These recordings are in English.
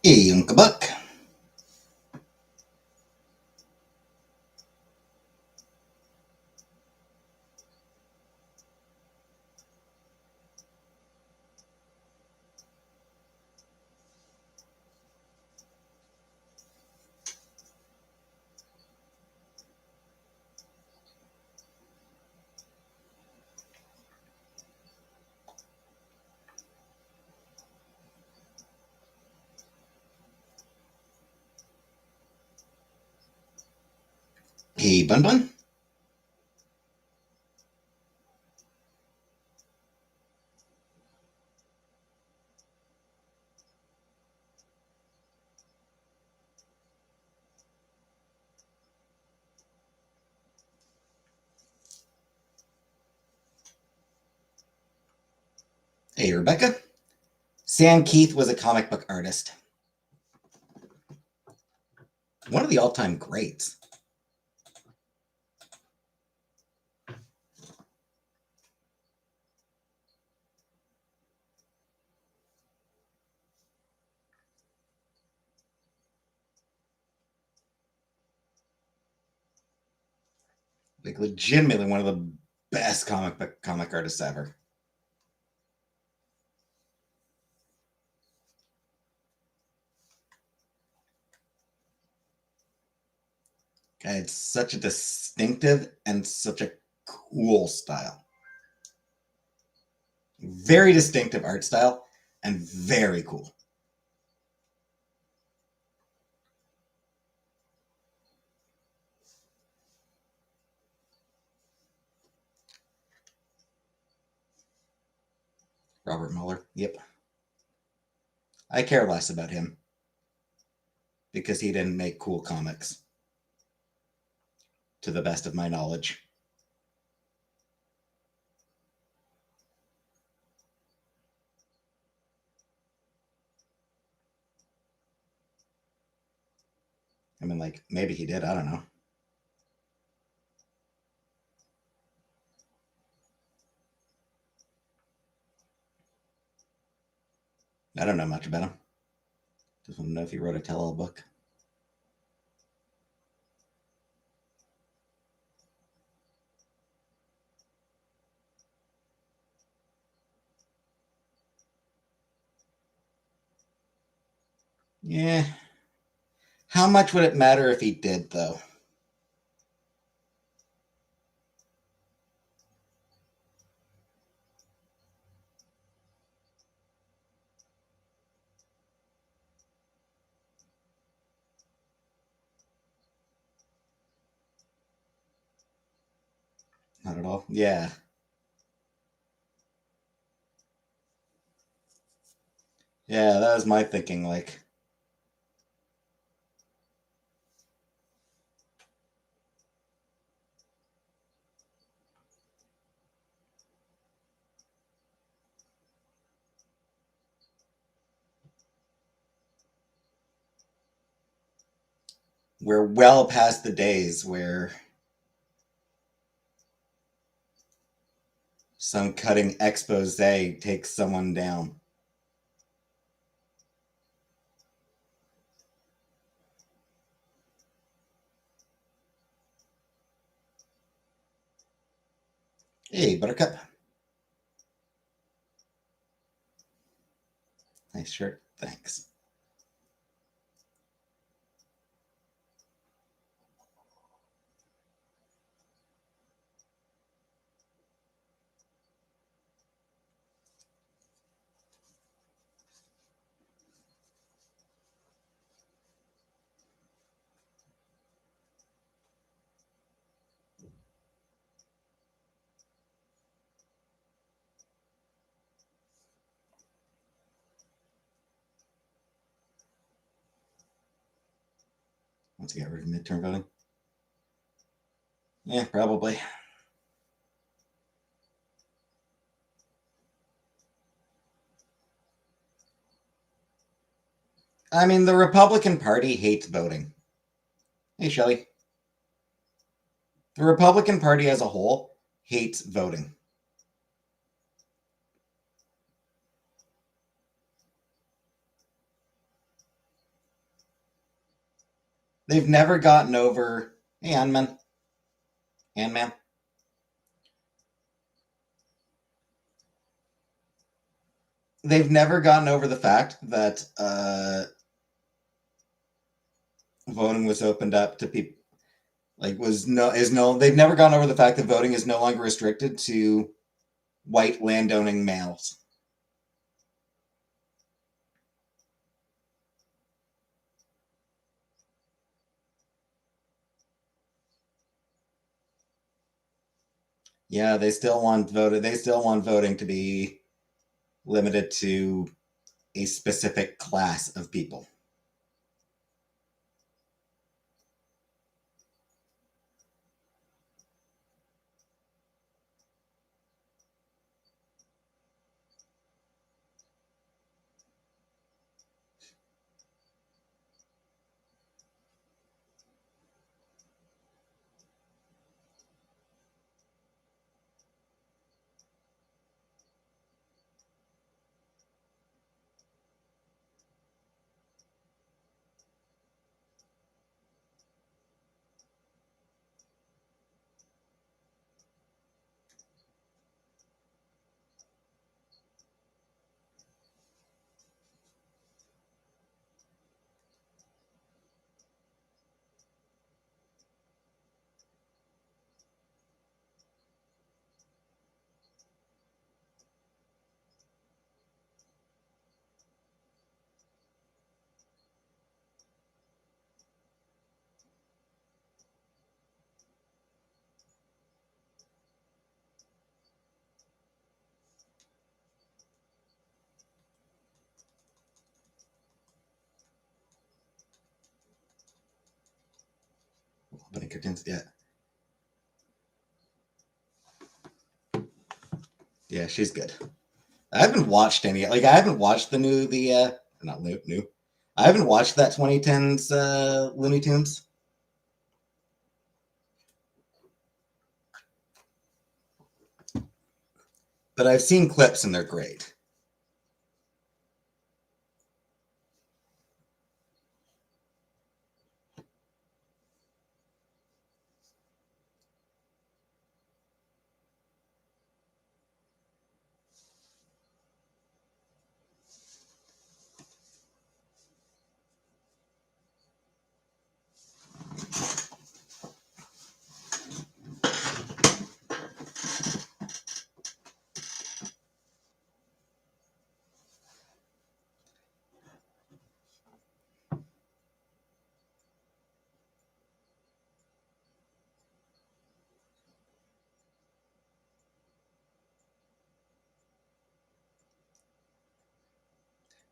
Hey, Uncle Buck. Hey, Bun Bun. Hey, Rebecca. Sam Kieth was a comic book artist. One of the all-time greats. Like, legitimately one of the best comic artists ever. Okay, it's such a distinctive and such a cool style. Very distinctive art style and very cool. Robert Mueller. Yep. I care less about him because he didn't make cool comics, to the best of my knowledge. I mean, like, maybe he did. I don't know. I don't know much about him. Just want to know if he wrote a tell-all book. Yeah. How much would it matter if he did, though? Not at all. Yeah. Yeah, that was my thinking. Like, we're well past the days where some cutting expose takes someone down. Hey, Buttercup. Nice shirt. Thanks. Once you get rid of midterm voting. Yeah, probably. I mean, the Republican Party hates voting. Hey, Shelley. The Republican Party as a whole hates voting. They've never gotten over. Hey, Ant-Man. Ant-Man. They've never gotten over the fact that voting was opened up to people. Like was no is no. They've never gone over the fact that voting is no longer restricted to white landowning males. Yeah, they still want voted. They still want voting to be limited to a specific class of people. Yeah, yeah, she's good. I haven't watched any. Like I haven't watched the not new. I haven't watched that 2010s Looney Tunes, but I've seen clips and they're great.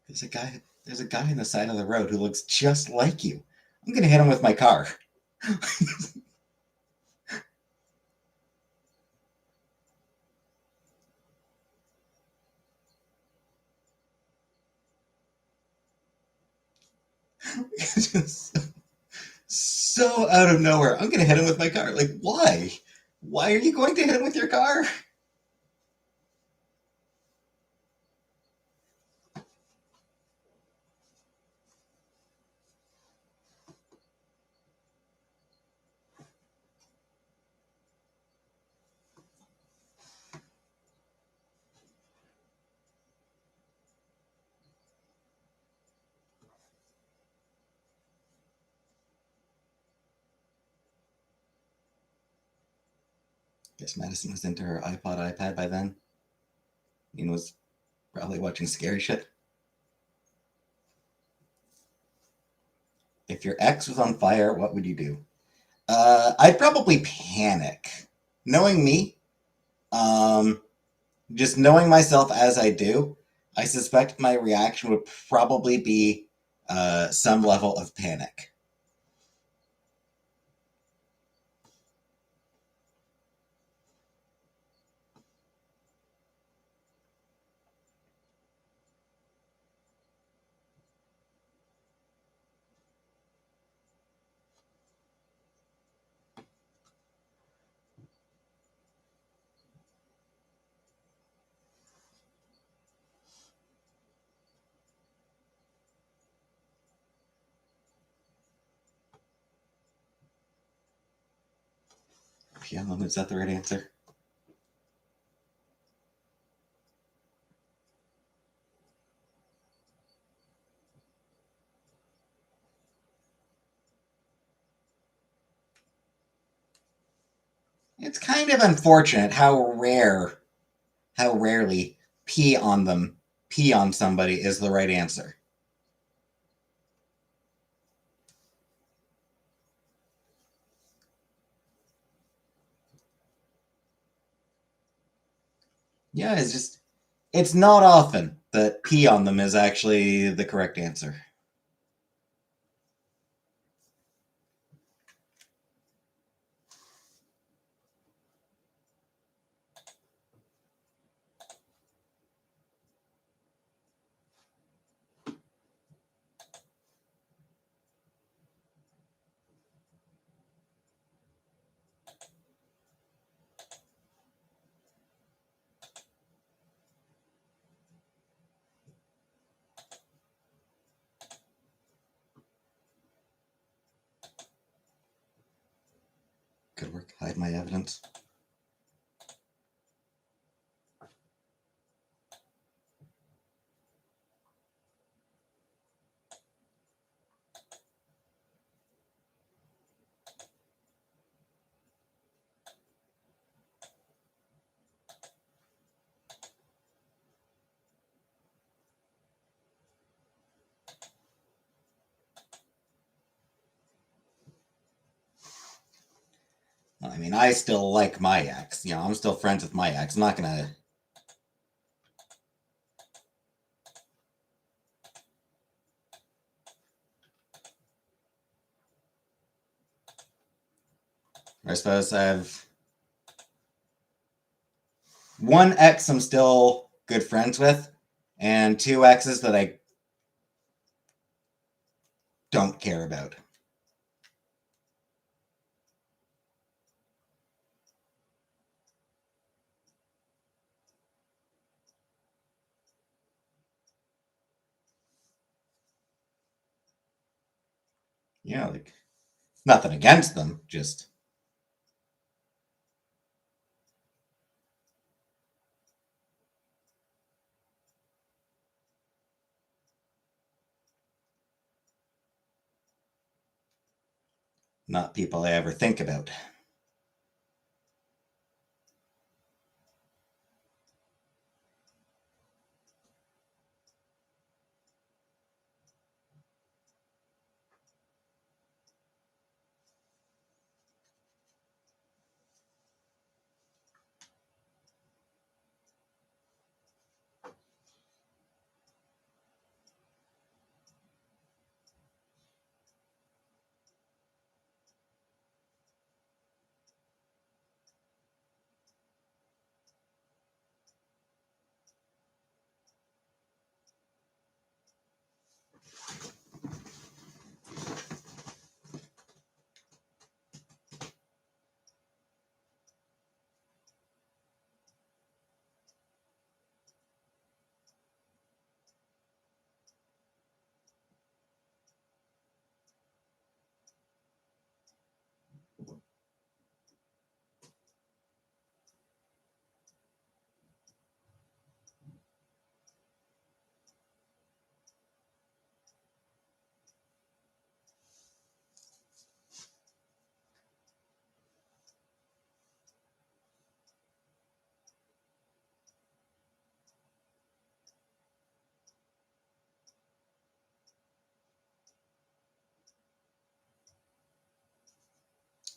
There's a guy. There's a guy on the side of the road who looks just like you. I'm gonna hit him with my car. Just so out of nowhere. I'm gonna hit him with my car. Like, why? Why are you going to hit him with your car? Guess Madison was into her iPod, iPad by then. Was probably watching scary shit. If your ex was on fire, what would you do? I'd probably panic. Knowing me, um, just knowing myself as I do, I suspect my reaction would probably be some level of panic. Yeah, is that the right answer? It's kind of unfortunate how rarely pee on them, pee on somebody is the right answer. Yeah, it's not often that pee on them is actually the correct answer. Good work. Hide my evidence. I mean, I still like my ex. I'm still friends with my ex. I'm not gonna. I suppose I have one ex I'm still good friends with, and two exes that I don't care about. Like nothing against them, just not people I ever think about.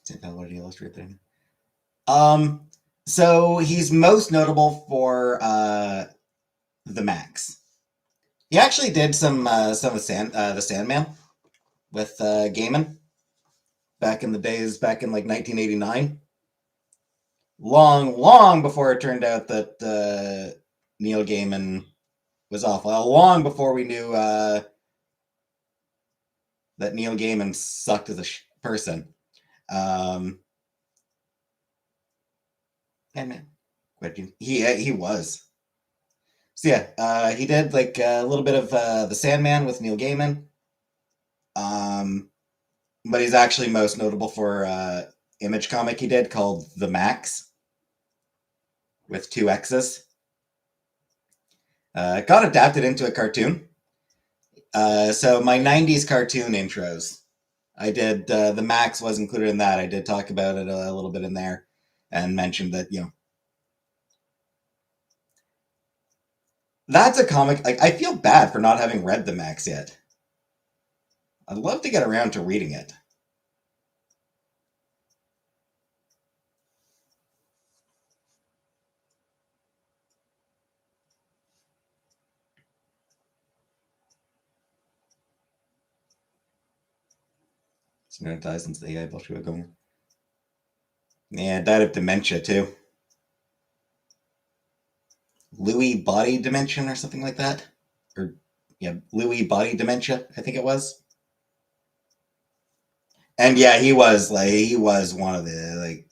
Is that what he illustrated? Um, so he's most notable for the Max. He actually did some of the Sandman with Gaiman back in the days, back in like 1989. Long before it turned out that Neil Gaiman was awful. Long before we knew that Neil Gaiman sucked as a person. Um, and he was. So yeah, he did like a little bit of the Sandman with Neil Gaiman. Um, but he's actually most notable for Image comic he did called The Max with two X's. Got adapted into a cartoon. So my 90s cartoon intros. I did The Max was included in that. I did talk about it a little bit in there and mentioned that, that's a comic. Like, I feel bad for not having read The Max yet. I'd love to get around to reading it. It's going to die since the AI bullshit going. Yeah, died of dementia too. Lewy body dementia or something like that. Or yeah, Lewy body dementia, I think it was. And yeah, he was one of the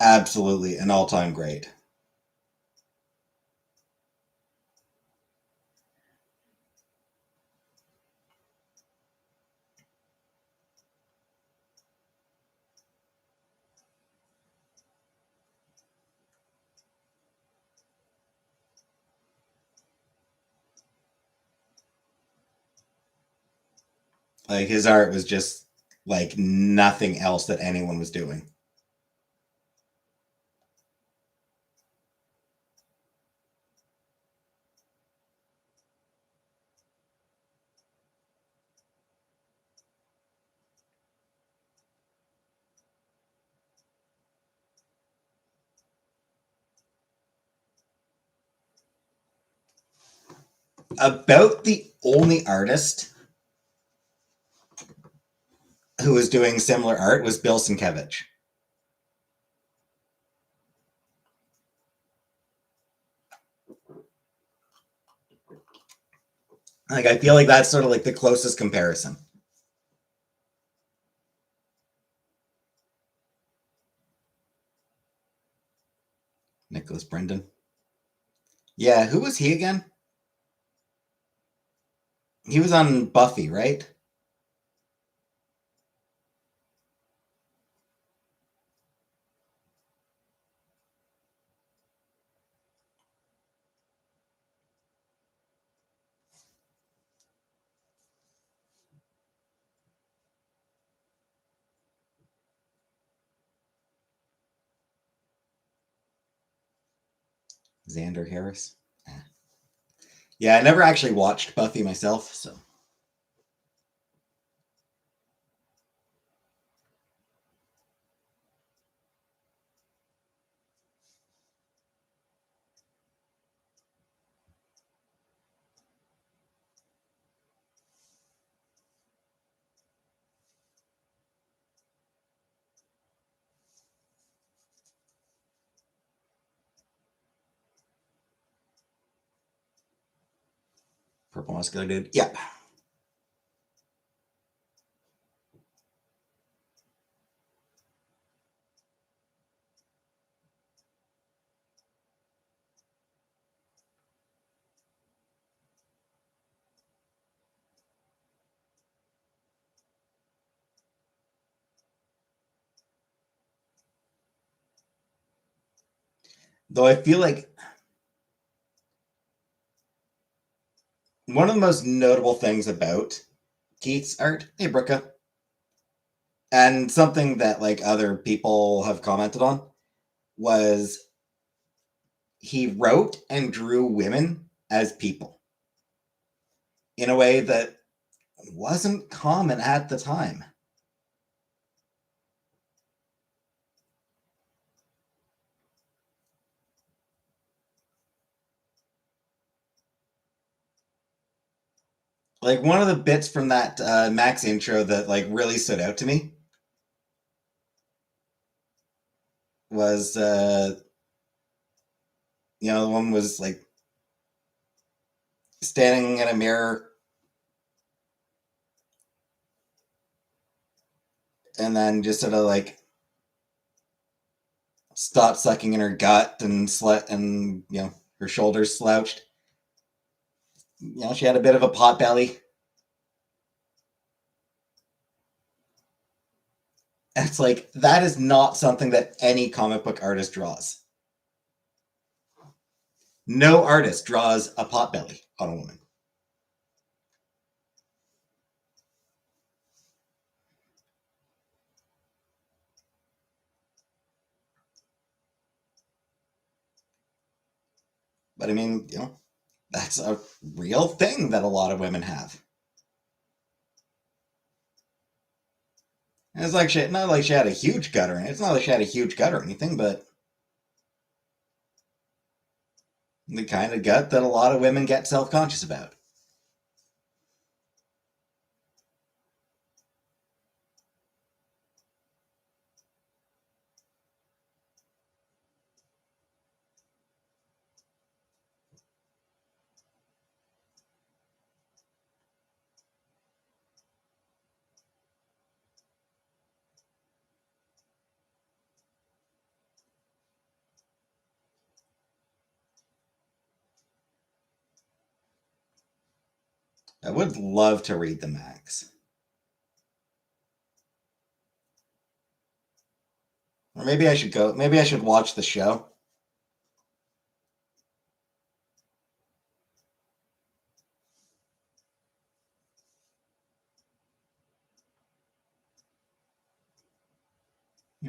absolutely an all-time great. Like his art was just like nothing else that anyone was doing. About the only artist who was doing similar art was Bill Sienkiewicz. Like I feel like that's sort of like the closest comparison. Nicholas Brendan. Yeah, who was he again? He was on Buffy, right? Xander Harris. Yeah, I never actually watched Buffy myself, so Purple Muscular Dude. Yeah. Though I feel like one of the most notable things about Keith's art, hey Brooka, and something that like other people have commented on was he wrote and drew women as people in a way that wasn't common at the time. Like one of the bits from that Max intro that like really stood out to me was the one was like standing in a mirror and then just sort of like stopped sucking in her gut and slut and her shoulders slouched. She had a bit of a pot belly. And it's like, that is not something that any comic book artist draws. No artist draws a potbelly on a woman. But I mean, that's a real thing that a lot of women have. And it's like not like she had a huge gut or anything. It's not like she had a huge gut or anything, but the kind of gut that a lot of women get self conscious about. I would love to read the Max. Or maybe I should go. Maybe I should watch the show.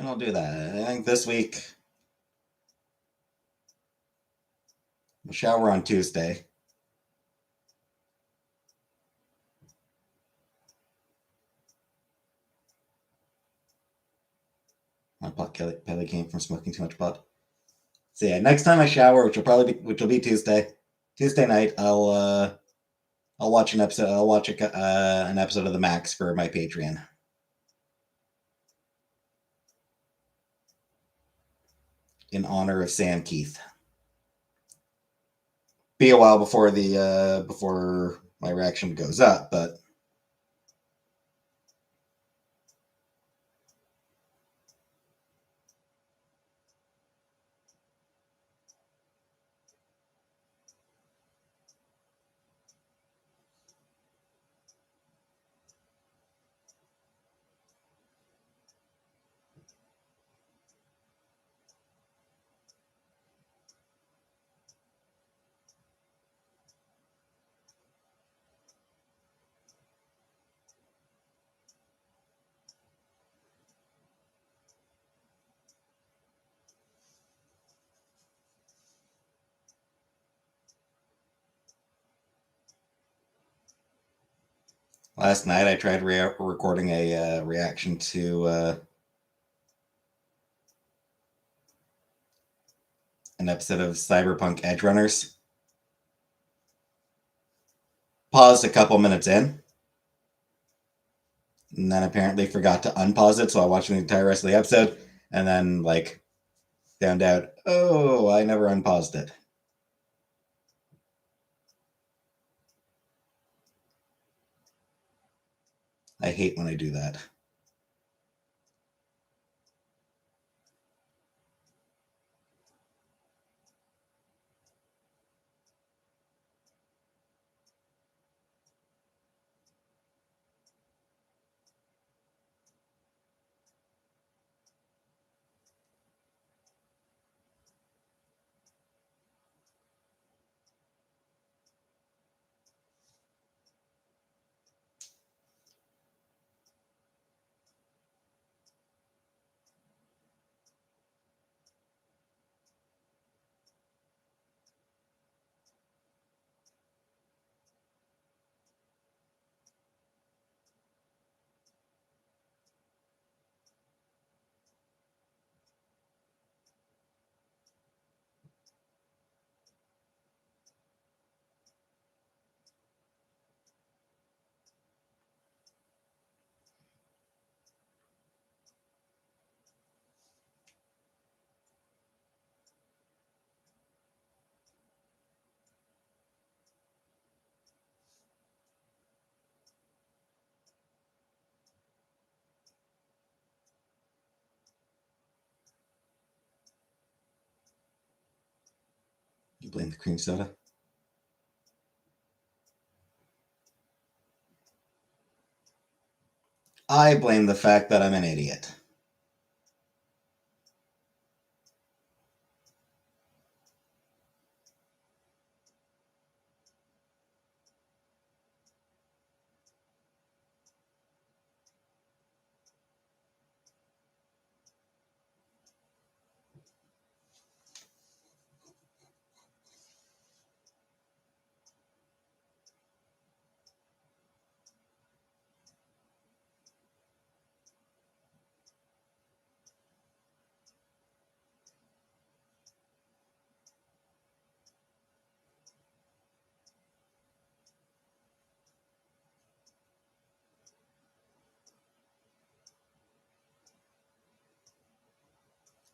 I'll do that. I think this week we'll shower on Tuesday. My pot Kelly came from smoking too much pot. So yeah, next time I shower, which will be Tuesday night, I'll watch an episode. I'll watch an episode of the Max for my Patreon in honor of Sam Kieth. Be a while before my reaction goes up, but last night I tried recording a reaction to an episode of Cyberpunk Edge Runners. Paused a couple minutes in, and then apparently forgot to unpause it, so I watched the entire rest of the episode, and then found out, oh, I never unpaused it. I hate when I do that. You blame the cream soda? I blame the fact that I'm an idiot.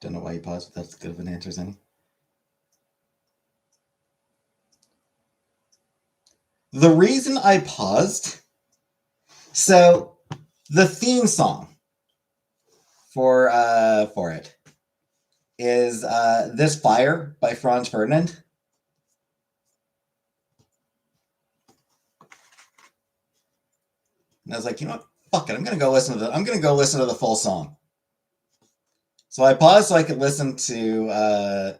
Don't know why you paused, but that's as good of an answer as any. The reason I paused, so the theme song for it is "This Fire" by Franz Ferdinand. And I was like, you know what? Fuck it. I'm gonna go listen to the full song. So I paused so I could listen to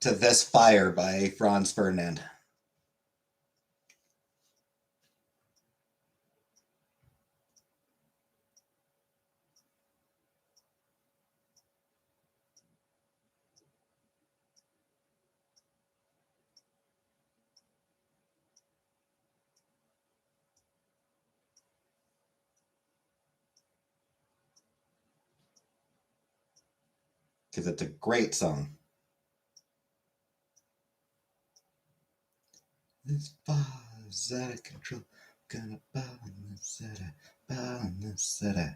"This Fire" by Franz Ferdinand. Because it's a great song. This fire's out of control. Gonna burn the city, burn the city.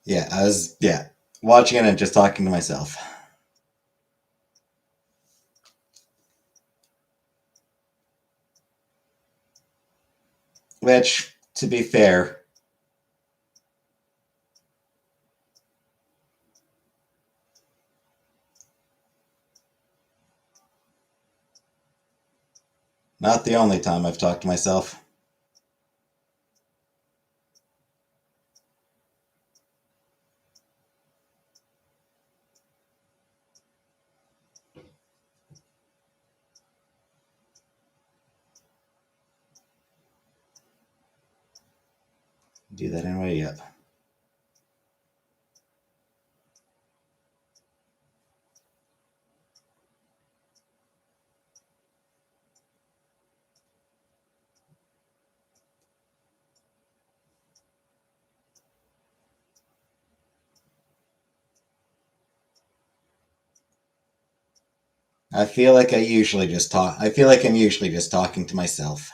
Yeah, I was watching it and just talking to myself. Which, to be fair, not the only time I've talked to myself. Do that anyway, yep. I feel like I feel like I'm usually just talking to myself.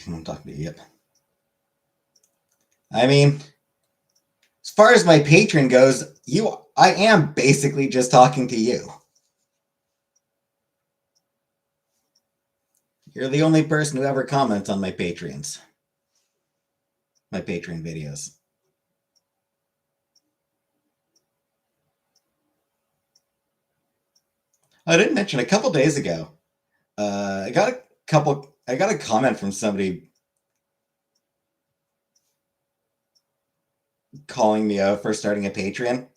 I'm talking to you. Yep. I mean, as far as my Patreon goes, I am basically just talking to you. You're the only person who ever comments on my Patreons. My Patreon videos. I didn't mention a couple days ago. I got a comment from somebody calling me out for starting a Patreon.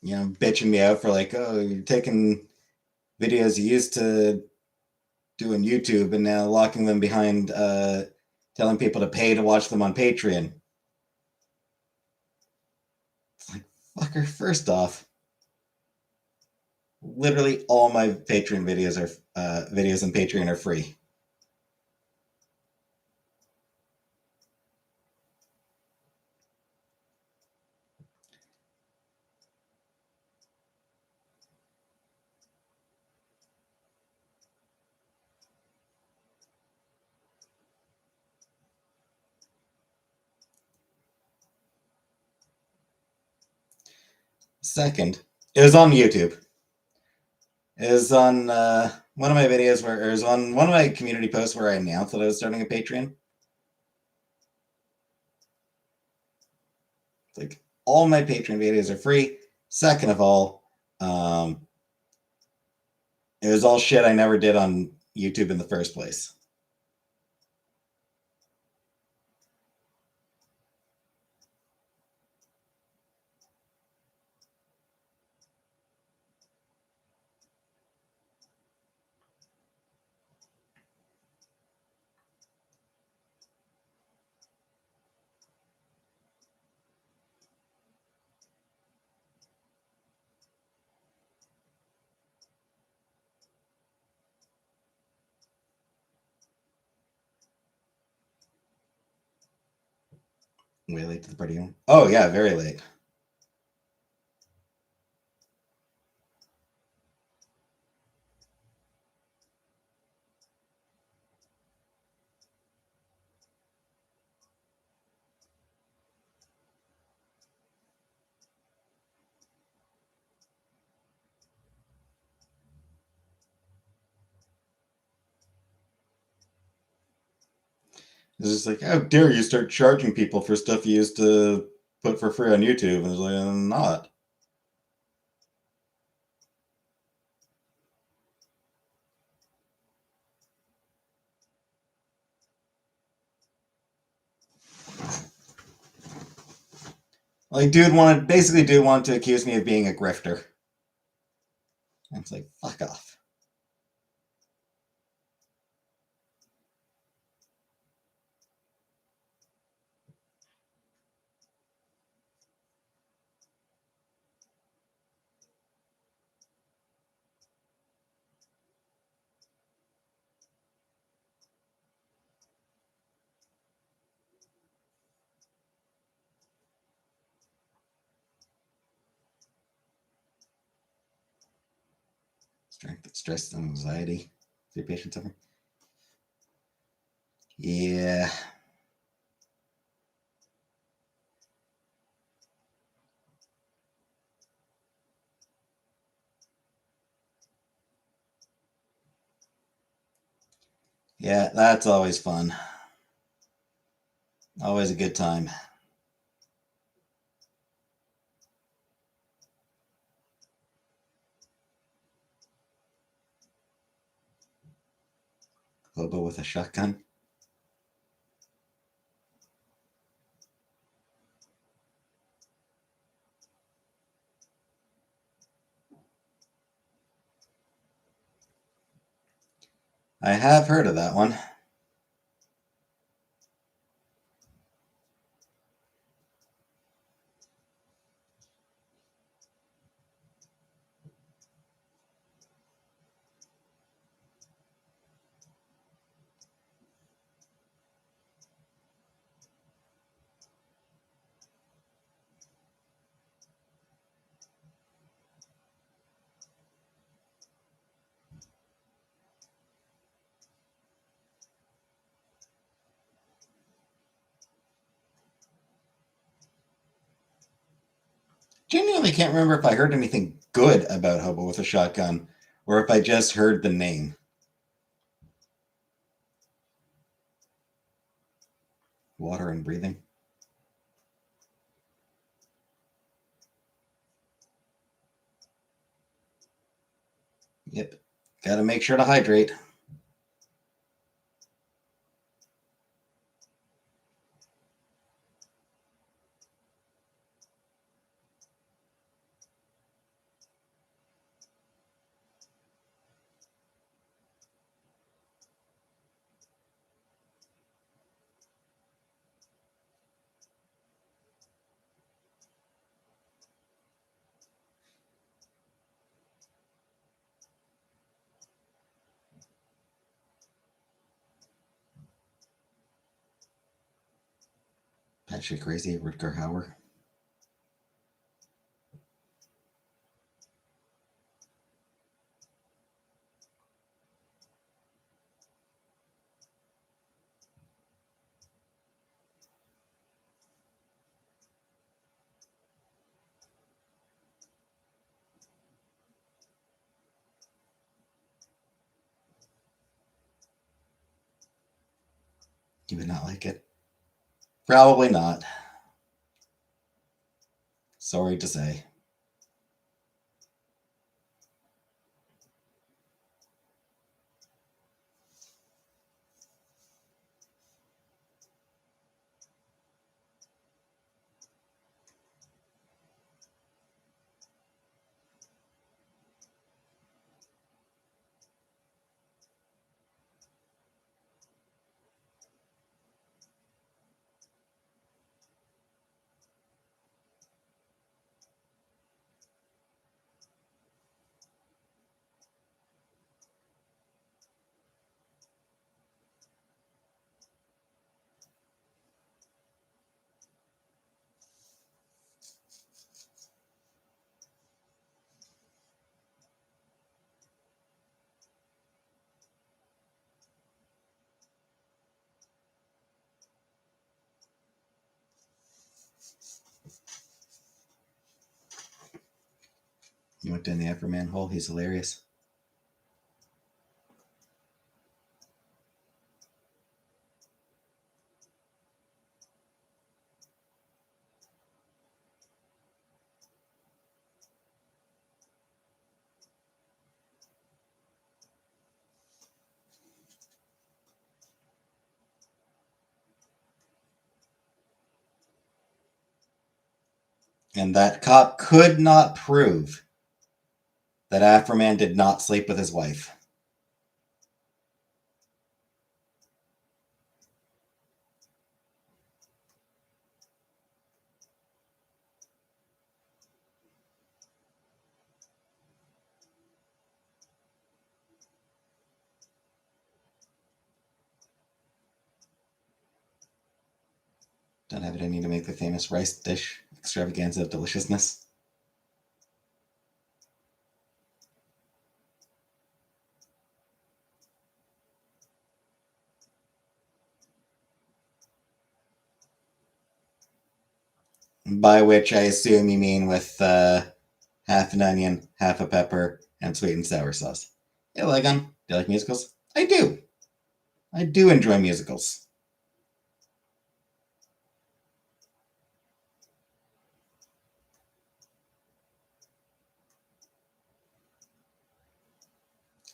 Bitching me out for like, oh, you're taking videos you used to do on YouTube and now locking them behind, telling people to pay to watch them on Patreon. It's like, fucker, first off, literally all my Patreon videos on Patreon are free. Second, it was on YouTube. It was on one of my videos where it was on one of my community posts where I announced that I was starting a Patreon. Like, all my Patreon videos are free. Second of all, it was all shit I never did on YouTube in the first place. Way late to the party. Oh yeah, very late. It's just like, how dare you start charging people for stuff you used to put for free on YouTube? And it's like, I'm not. Like, dude wanted to accuse me of being a grifter. And it's like, fuck off. Strength, stress, and anxiety. Your patient suffering. Yeah. Yeah, that's always fun. Always a good time. Hobo with a shotgun. I have heard of that one. Genuinely can't remember if I heard anything good about Hobo with a Shotgun or if I just heard the name. Water and breathing. Yep. Gotta make sure to hydrate. Actually crazy, Rutger Hauer. You would not like it. Probably not. Sorry to say. You went down the Afroman hole. He's hilarious. And that cop could not prove that Afroman did not sleep with his wife. Don't have it in you to make the famous rice dish extravaganza of deliciousness. By which I assume you mean with half an onion, half a pepper, and sweet and sour sauce. You like them? Do you like musicals? I do. I do enjoy musicals.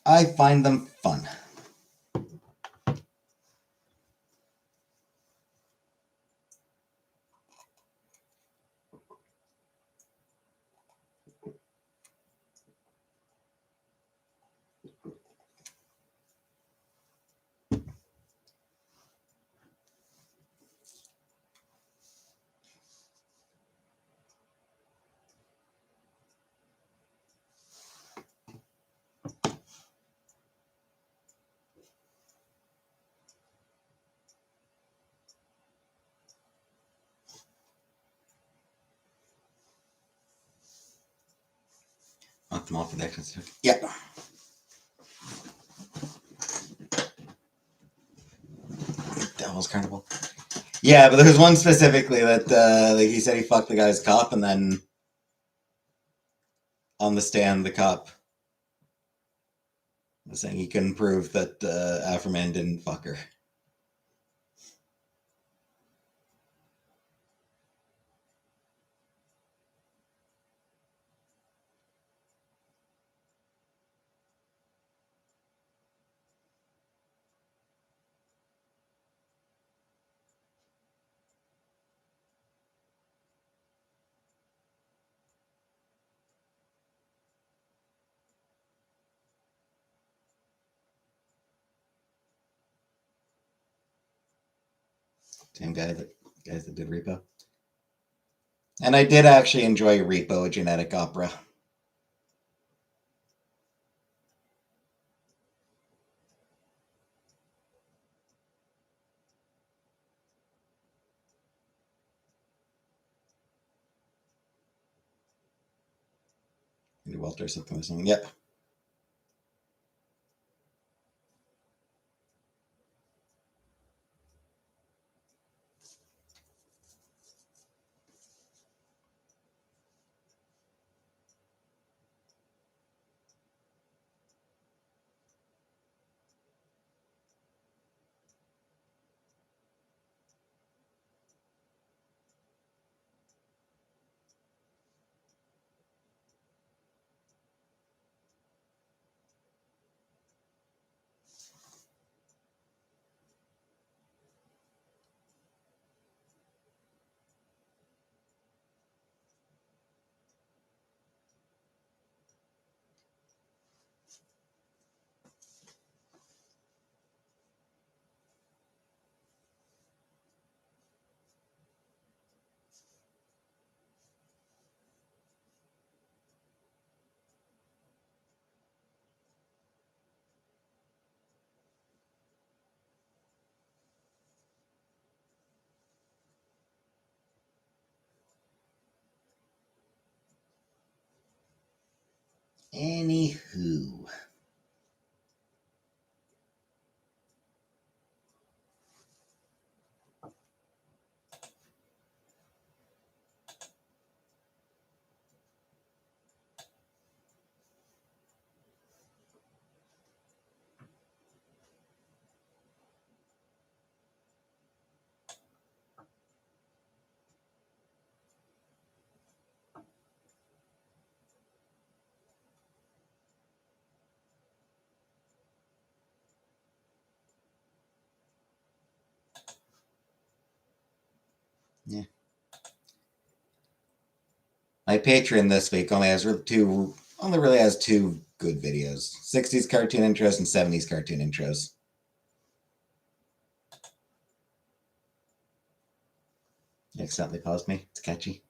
I find them fun. Knock them off with action stuff. Yeah. Devil's Carnival. Yeah, but there's one specifically that like he said he fucked the guy's cop, and then on the stand, the cop was saying he couldn't prove that Afroman didn't fuck her. Same guys that did Repo. And I did actually enjoy Repo, a genetic opera. Walter something or something. Yep. Anywho. Yeah. My Patreon this week only really has two good videos. 60s cartoon intros and 70s cartoon intros. You accidentally paused me. It's catchy.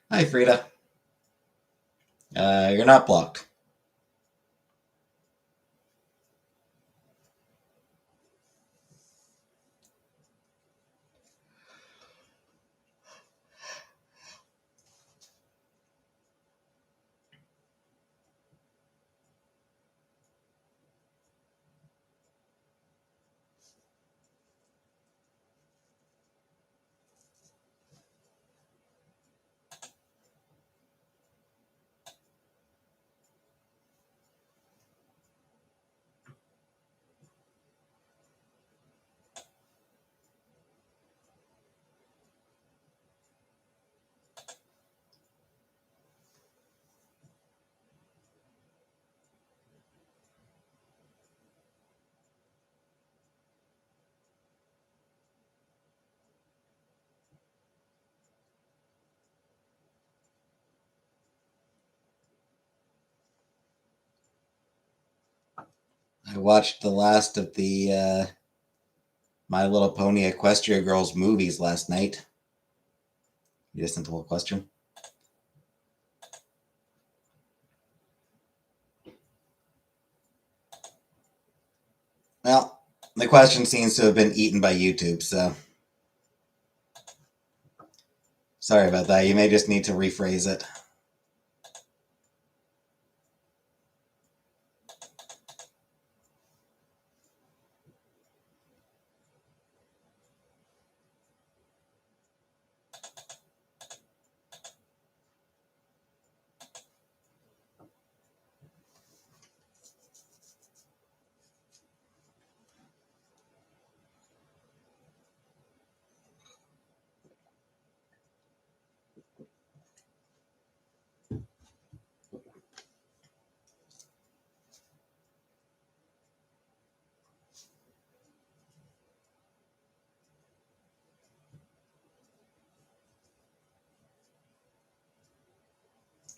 Hi, Frida. You're not blocked. I watched the last of the My Little Pony Equestria Girls movies last night. You listened to the whole question? Well, the question seems to have been eaten by YouTube, so sorry about that. You may just need to rephrase it.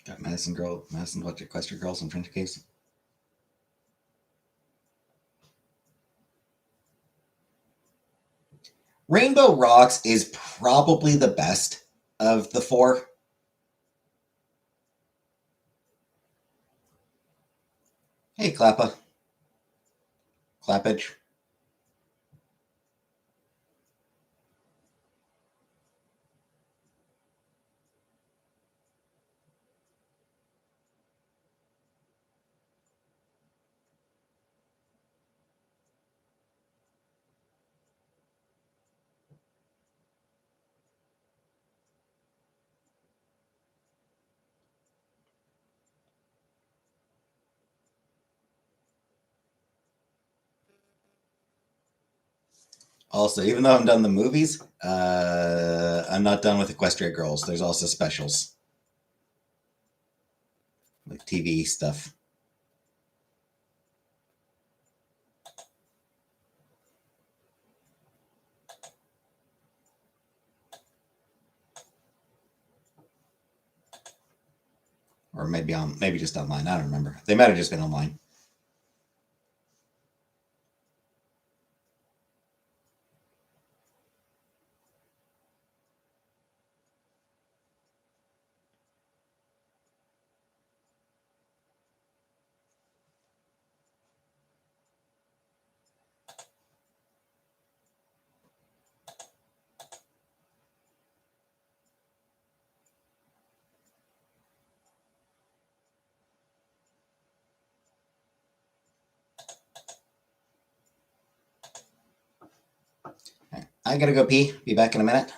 Got Madison Watch Equestria Girls and French Caves. Rainbow Rocks is probably the best of the four. Hey, Clappa. Clappage. Also, even though I'm done the movies, I'm not done with Equestria Girls. There's also specials, like TV stuff. Or maybe just online. I don't remember. They might have just been online. I gotta go pee. Be back in a minute.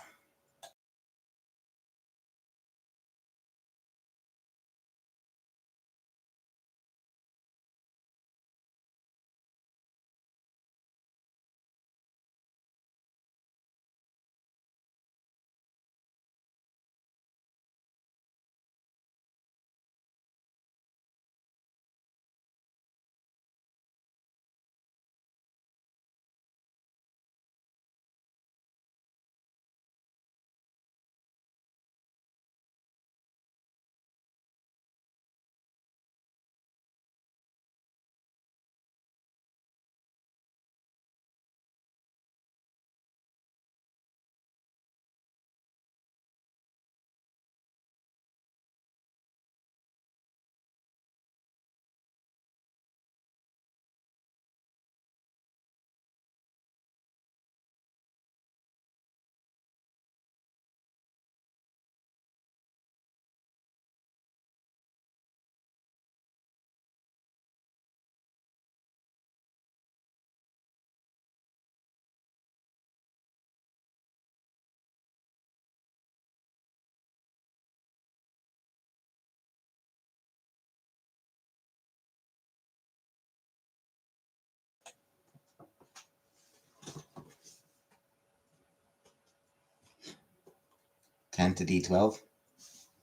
Ten to D12.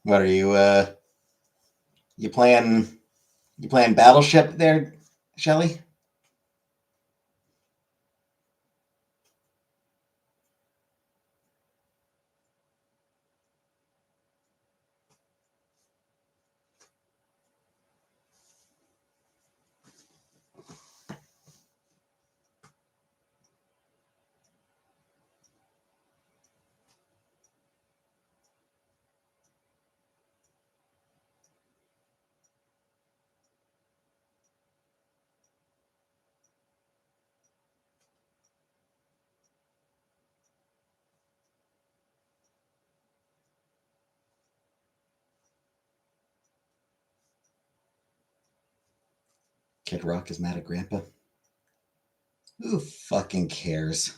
What are you? You playing? You playing Battleship there, Shelly? Kid Rock is mad at Grandpa. Who fucking cares?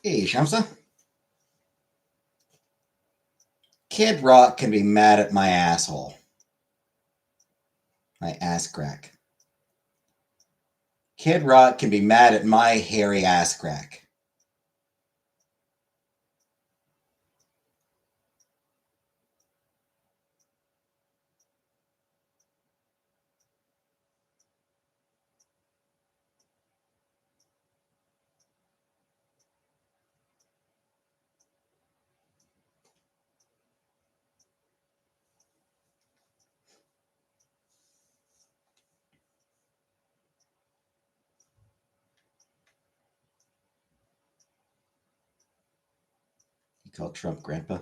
Hey, Shamsa. Kid Rock can be mad at my asshole. My ass crack. Kid Rock can be mad at my hairy ass crack. He called Trump Grandpa.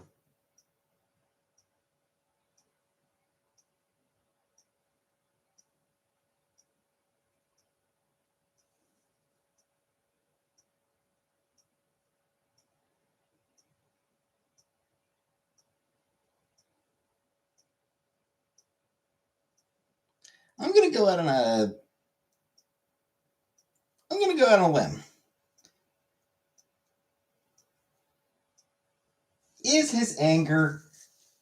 I'm gonna go out on a. I'm gonna go out on a limb. Is his anger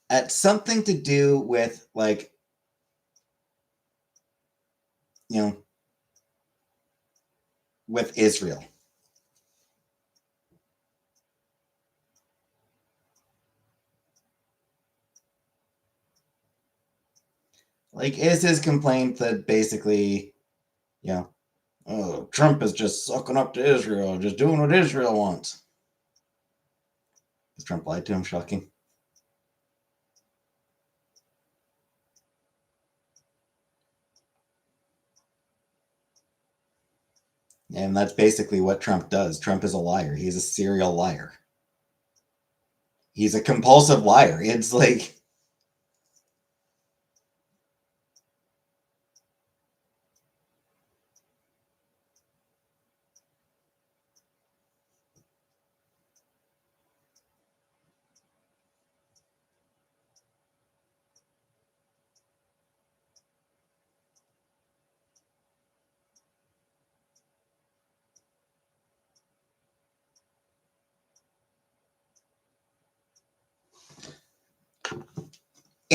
at something to do with, like, you know, with Israel? Like, is his complaint that basically, you know, oh, Trump is just sucking up to Israel, just doing what Israel wants? Has Trump lied to him? Shocking. And that's basically what Trump does. Trump is a liar. He's a serial liar. He's a compulsive liar. It's like,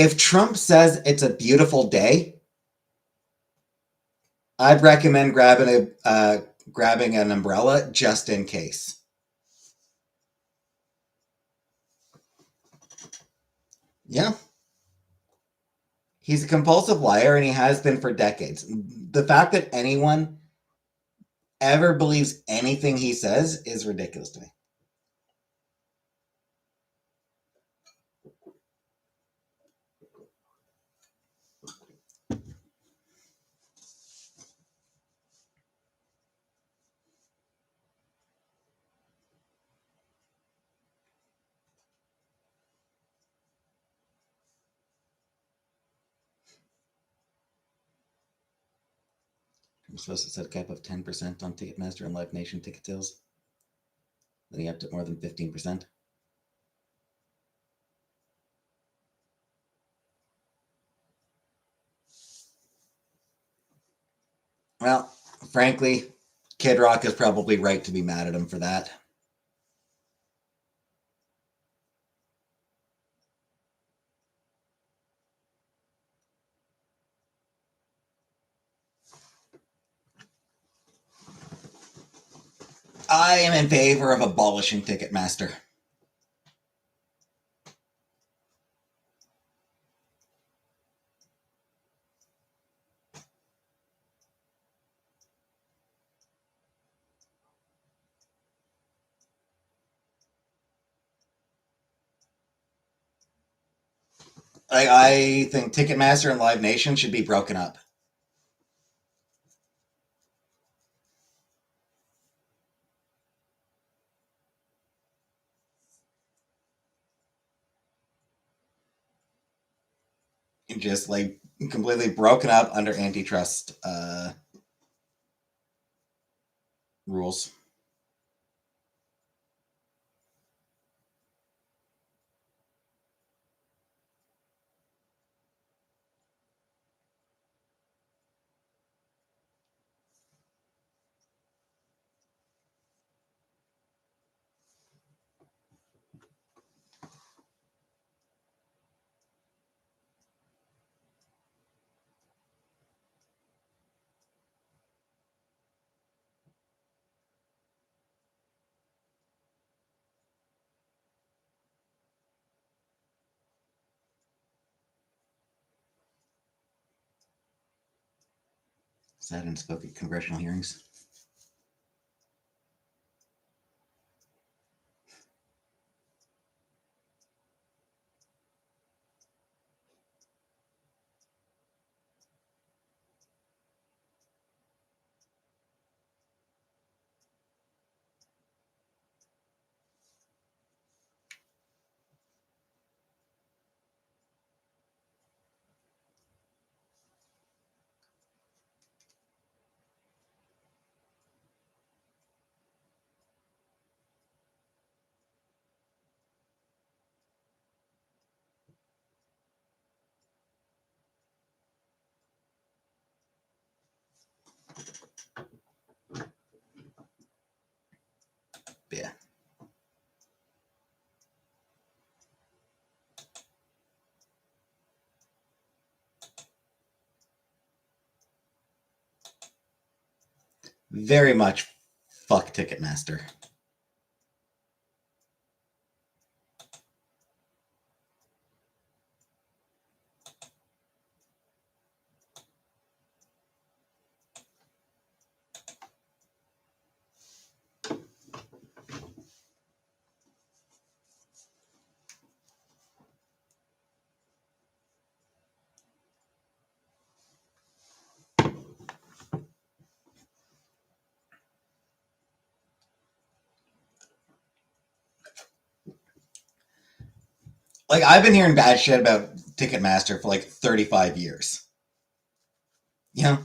If Trump says it's a beautiful day, I'd recommend grabbing an umbrella just in case. Yeah. He's a compulsive liar and he has been for decades. The fact that anyone ever believes anything he says is ridiculous to me. I'm supposed to set a cap of 10% on Ticketmaster and Live Nation ticket sales. Then he upped it more than 15%. Well, frankly, Kid Rock is probably right to be mad at him for that. I am in favor of abolishing Ticketmaster. I think Ticketmaster and Live Nation should be broken up. Just like completely broken up under antitrust rules. Sat and spoke at congressional hearings. Yeah. Very much fuck Ticketmaster. Like, I've been hearing bad shit about Ticketmaster for like 35 years. You know?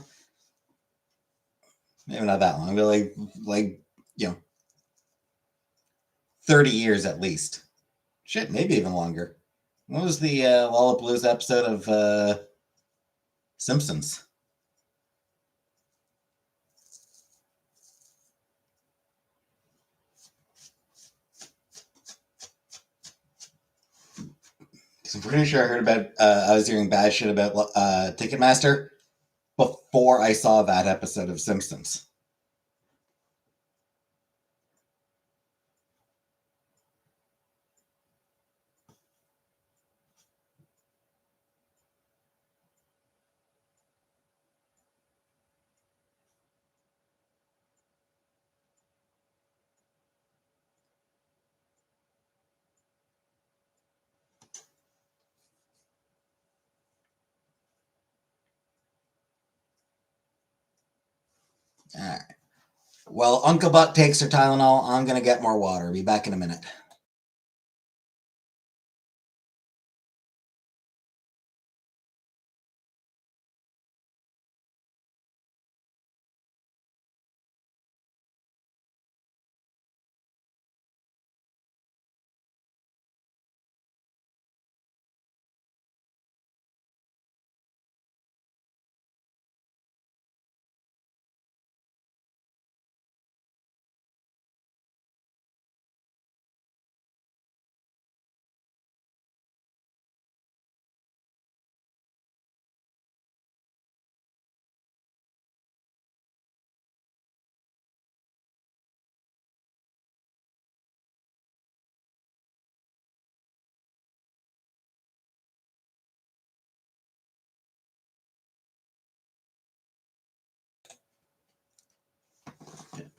Maybe not that long, but you know, 30 years at least. Shit, maybe even longer. What was the Lollapalooza episode of Simpsons? I'm pretty sure I heard about. I was hearing bad shit about Ticketmaster before I saw that episode of Simpsons. All right. Well, Uncle Buck takes her Tylenol. I'm gonna get more water. Be back in a minute.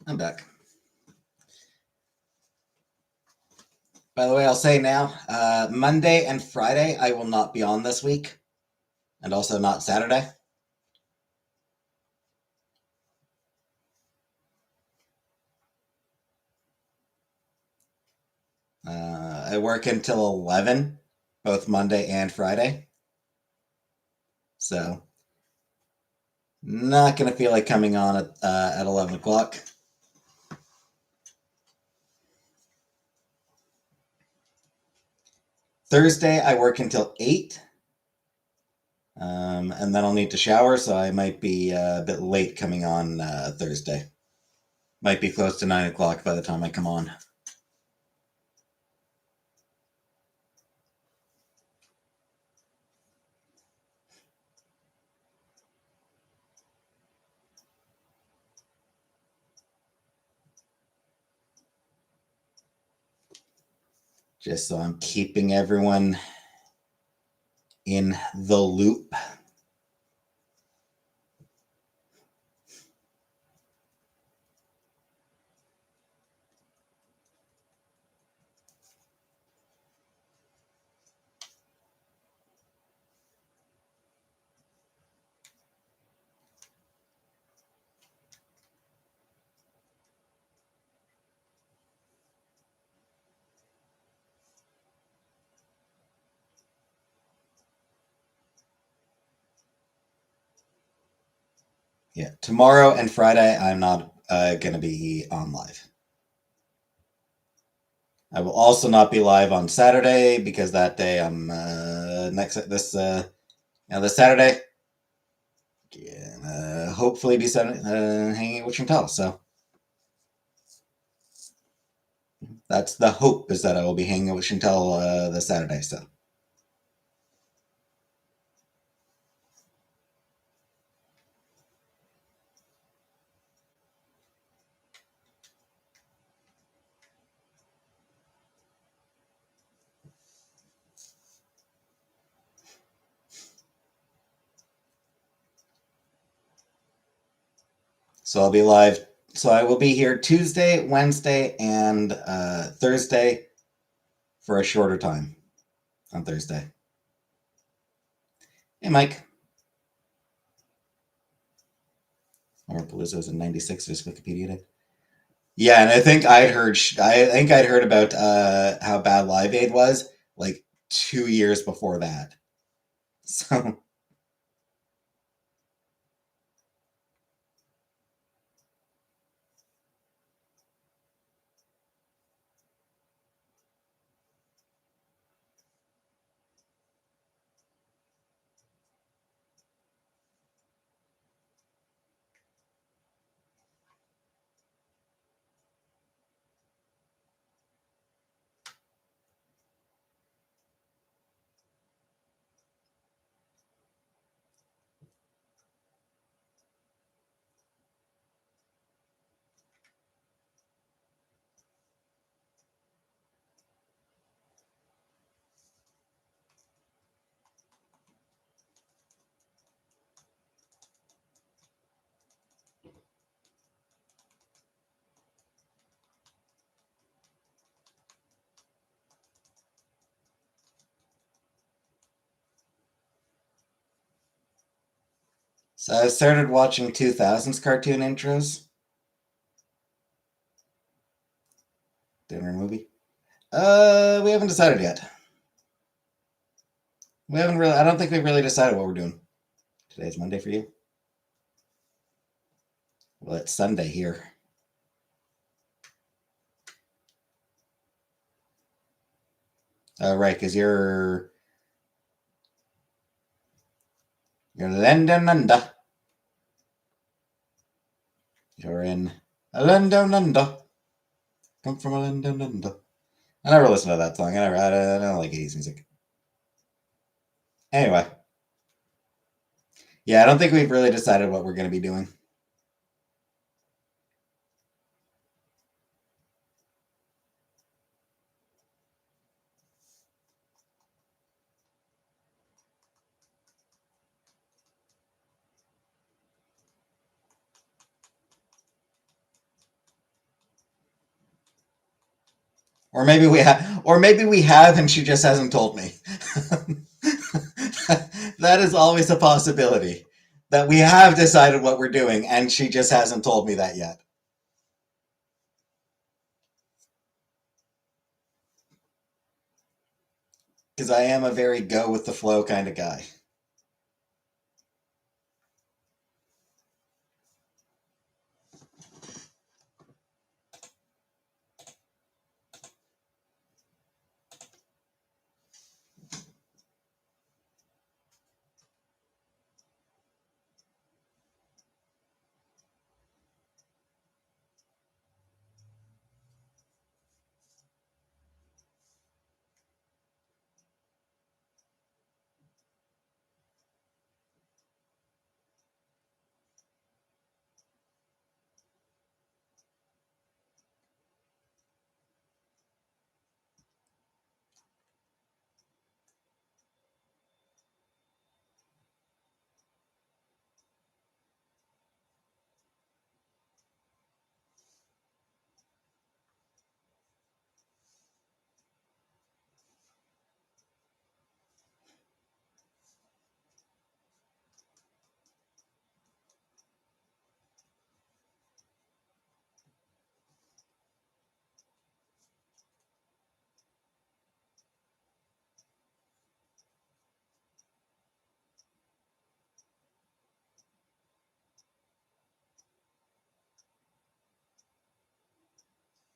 I'm back. By the way, I'll say now, Monday and Friday I will not be on this week, and also not Saturday. I work until 11, both Monday and Friday. So, not going to feel like coming on at 11 o'clock. Thursday, I work until 8. And then I'll need to shower, so I might be a bit late coming on Thursday. Might be close to 9 o'clock by the time I come on. Just so I'm keeping everyone in the loop. Yeah, tomorrow and Friday, I'm not going to be on live. I will also not be live on Saturday because that day I'm this Saturday. Hopefully be hanging out with Chantal. So that's the hope, is that I will be hanging out with Chantal this Saturday. So I'll be live. So I will be here Tuesday, Wednesday, and Thursday for a shorter time on Thursday. Hey, Mike. Or Palooza's in '96. Just Wikipedia it. Yeah, and I think I'd heard. I think I'd heard about how bad Live Aid was like 2 years before that. So So I started watching 2000s cartoon intros. Dinner movie. We haven't decided yet. We haven't really. I don't think we've really decided what we're doing. Today's Monday for you. Well, it's Sunday here. Right, because you're London under. You're in London under. Come from London under. I never listened to that song. I don't like 80s music. Anyway, yeah, I don't think we've really decided what we're going to be doing. Or maybe we have, and she just hasn't told me. That is always a possibility. That we have decided what we're doing, and she just hasn't told me that yet. Because I am a very go with the flow kind of guy.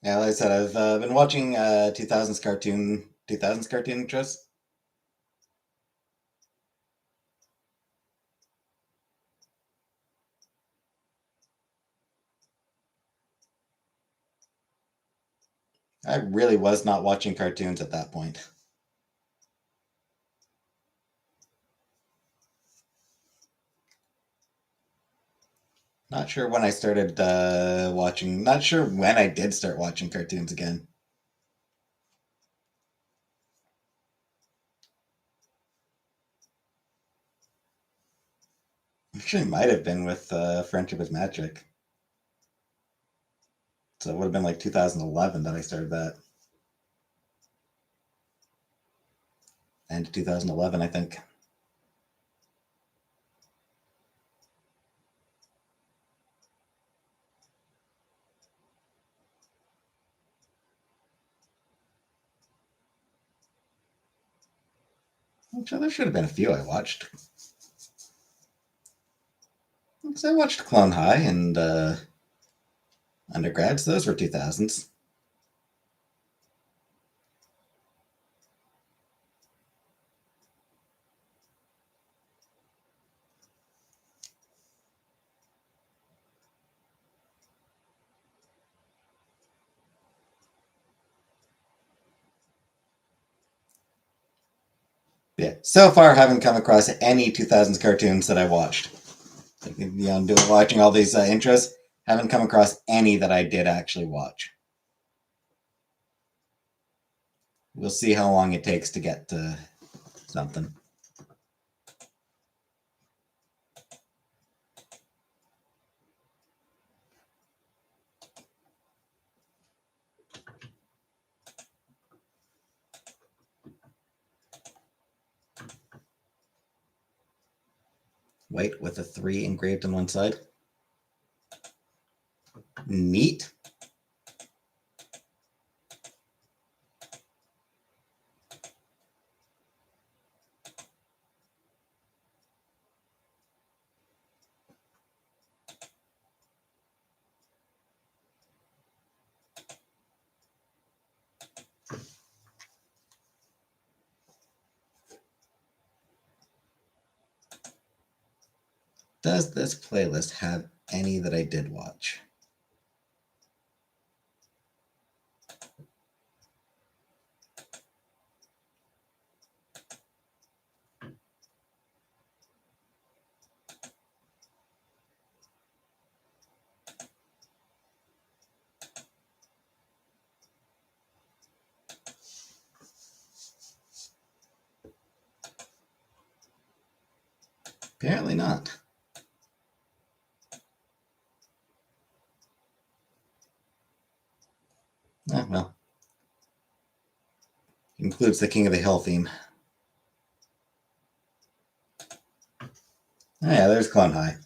Yeah, like I said, I've been watching 2000s cartoon intros. I really was not watching cartoons at that point. Not sure when I started watching. Not sure when I did start watching cartoons again. Actually, might have been with Friendship is Magic. So it would have been like 2011 that I started that. End 2011, I think. Which there should have been a few I watched. Because I watched Clone High and undergrads. Those were 2000s. Yeah. So far, haven't come across any 2000s cartoons that I watched. Like, watching all these intros, haven't come across any that I did actually watch. We'll see how long it takes to get to something. White with a 3 engraved on one side. Neat. Does this playlist have any that I did watch? Apparently not. Oh, well. Includes the King of the Hill theme. Oh, yeah, there's Clone High.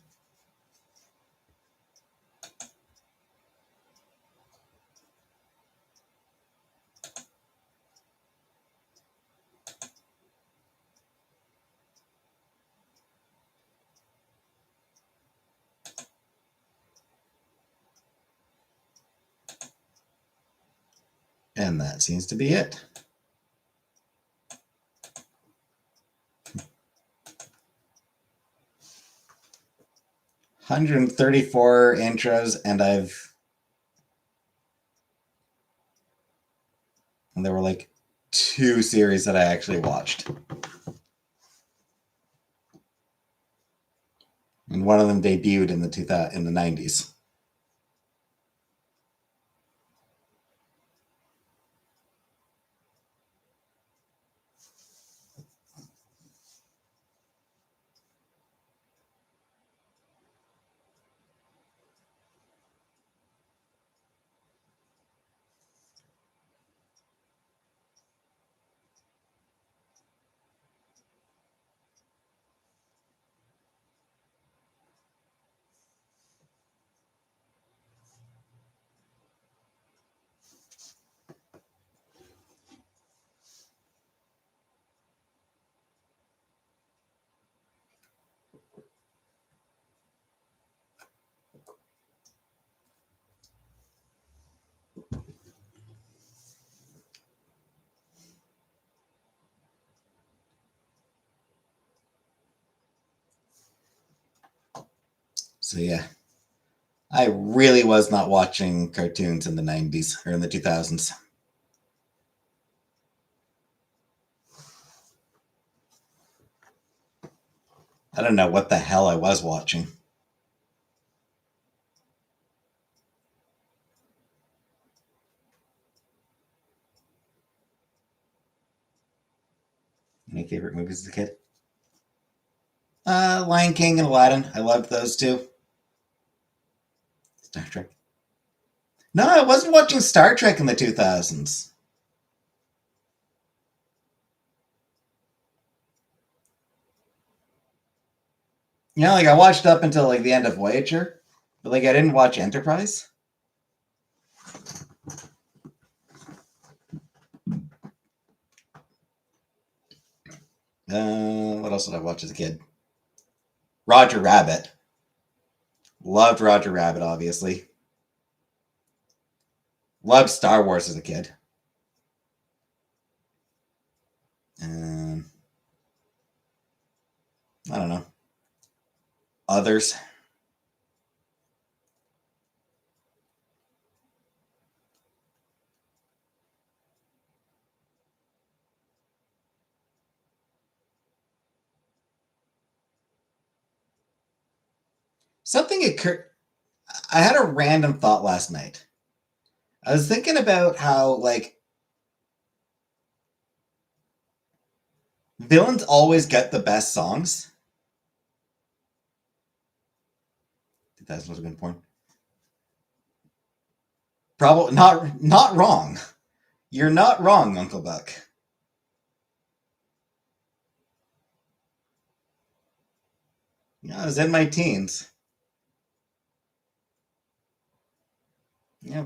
And that seems to be it. $134 intros, and there were like 2 series that I actually watched. And one of them debuted in the 90s. So yeah, I really was not watching cartoons in the 90s or in the 2000s. I don't know what the hell I was watching. Any favorite movies as a kid? Lion King and Aladdin. I loved those two. Star Trek. No, I wasn't watching Star Trek in the 2000s. You know, like I watched up until like the end of Voyager, but like I didn't watch Enterprise. What else did I watch as a kid? Roger Rabbit. Loved Roger Rabbit, obviously. Loved Star Wars as a kid. Um, I don't know. Others. Something occurred. I had a random thought last night. I was thinking about how, like, villains always get the best songs. That was a good point. Probably not wrong. You're not wrong, Uncle Buck. I was in my teens.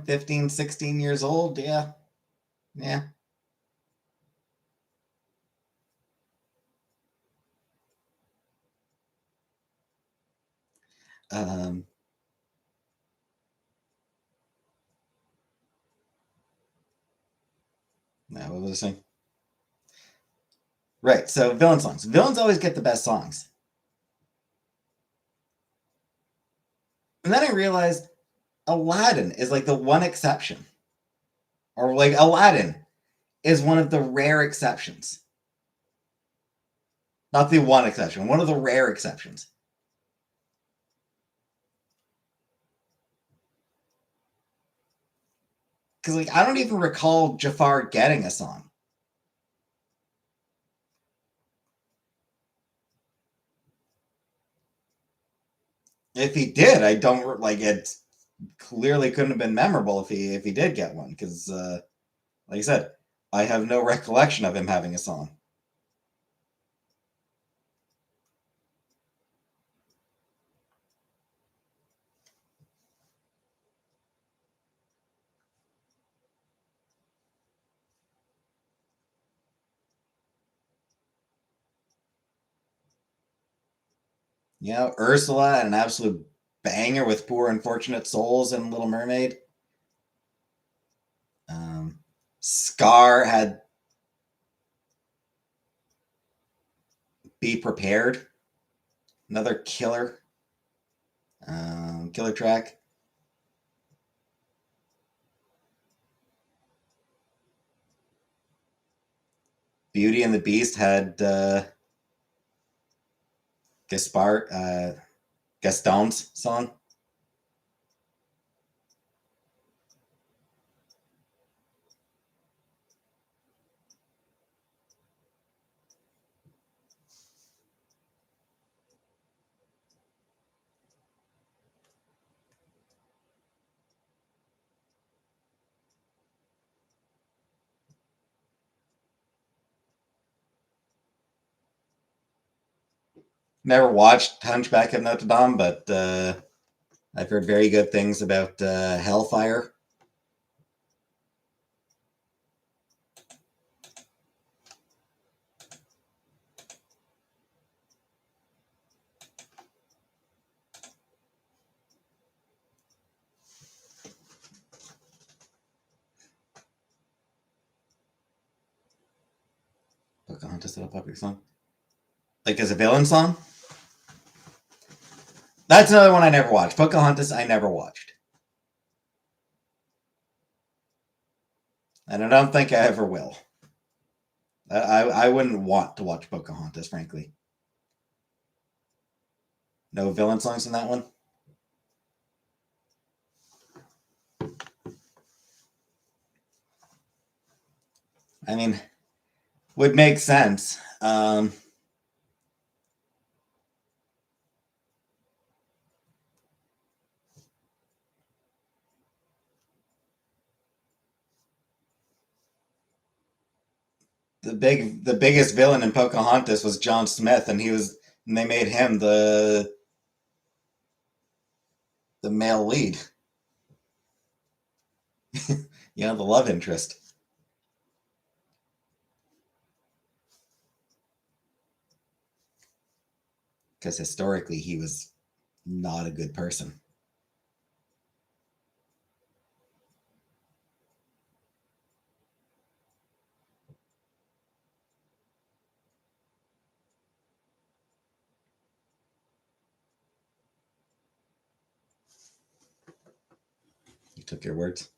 15, 16 years old. Yeah. Yeah. Um, what was I saying? Right. So villain songs. Villains always get the best songs. And then I realized Aladdin is like the one exception. Or like Aladdin is one of the rare exceptions. Not the one exception, one of the rare exceptions. Because like I don't even recall Jafar getting a song. If he did, I don't like it. Clearly, couldn't have been memorable if he did get one. Because, like I said, I have no recollection of him having a song. Ursula had an absolute banger with Poor Unfortunate Souls and Little Mermaid. Scar had Be Prepared, another killer track. Beauty and the Beast had Gaston's song. Never watched Hunchback of Notre Dame, but I've heard very good things about Hellfire. Pocahontas is a popular song. Like as a villain song? That's another one I never watched. Pocahontas, I never watched. And I don't think I ever will. I wouldn't want to watch Pocahontas, frankly. No villain songs in that one? I mean, would make sense. The biggest villain in Pocahontas was John Smith, and they made him the male lead. The love interest. Because historically he was not a good person. You took your words.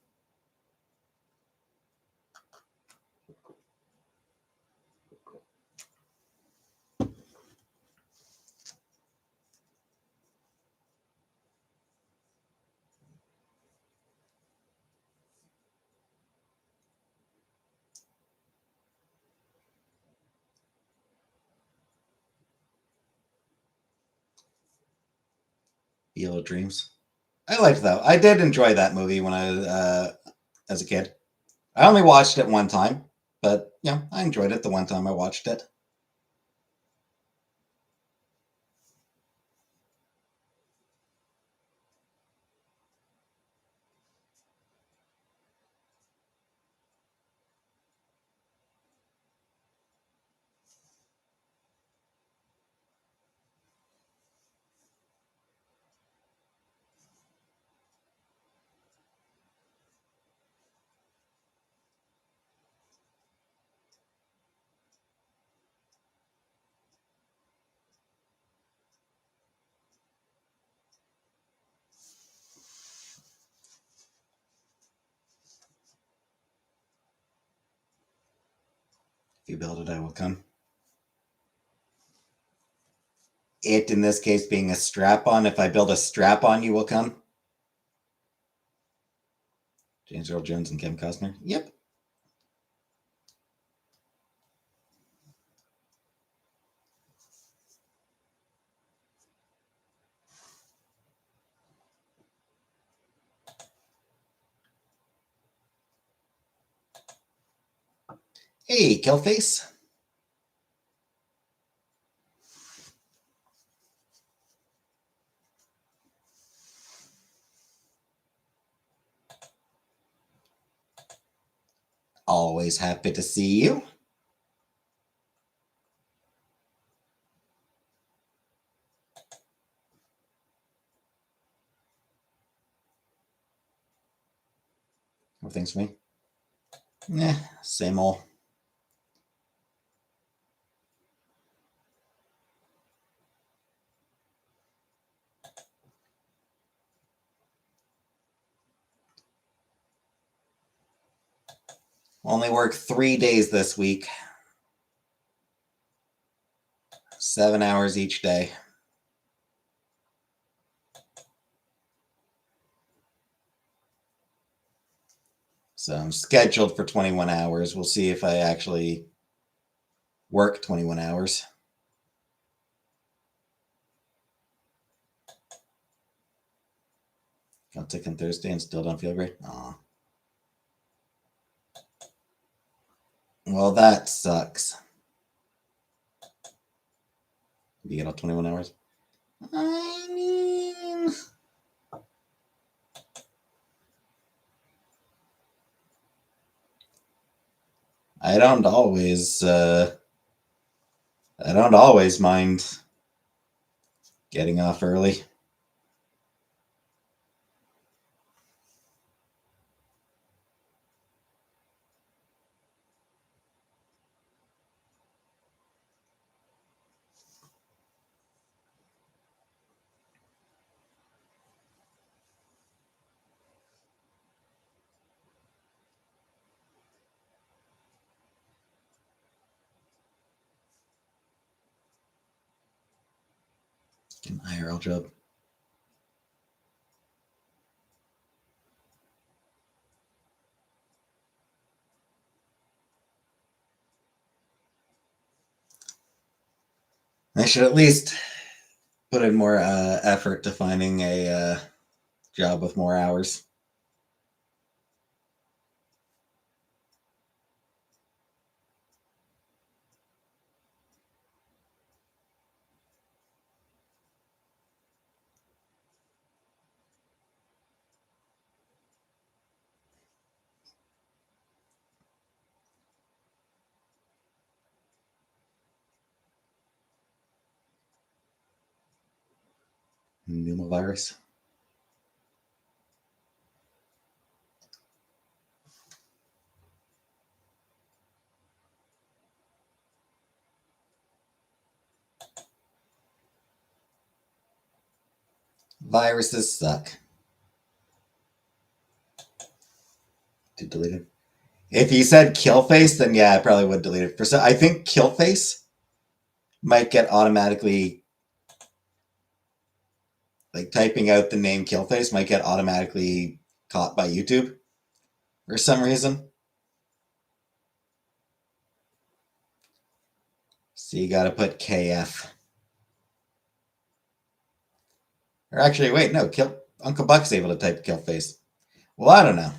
Field of Dreams. I liked that. I did enjoy that movie when I as a kid. I only watched it one time, but yeah, I enjoyed it the one time I watched it. If you build it, I will come. It, in this case, being a strap-on. If I build a strap-on, you will come. James Earl Jones and Kevin Costner. Yep. Hey, Killface. Always happy to see you. What things for me? Same old. Only work 3 days this week. 7 hours each day. So I'm scheduled for 21 hours. We'll see if I actually work 21 hours. Got sick on Thursday and still don't feel great. Aw. Well, that sucks. You get all 21 hours? I mean, I don't always mind getting off early. Get an IRL job. I should at least put in more effort to finding a job with more hours. Pneumovirus. Viruses suck. Did delete it. If you said Killface, then yeah, I probably would delete it. I think Killface might get automatically, like typing out the name Killface might get automatically caught by YouTube for some reason. So you got to put KF. Or actually, wait, no, Uncle Buck's able to type Killface. Well, I don't know.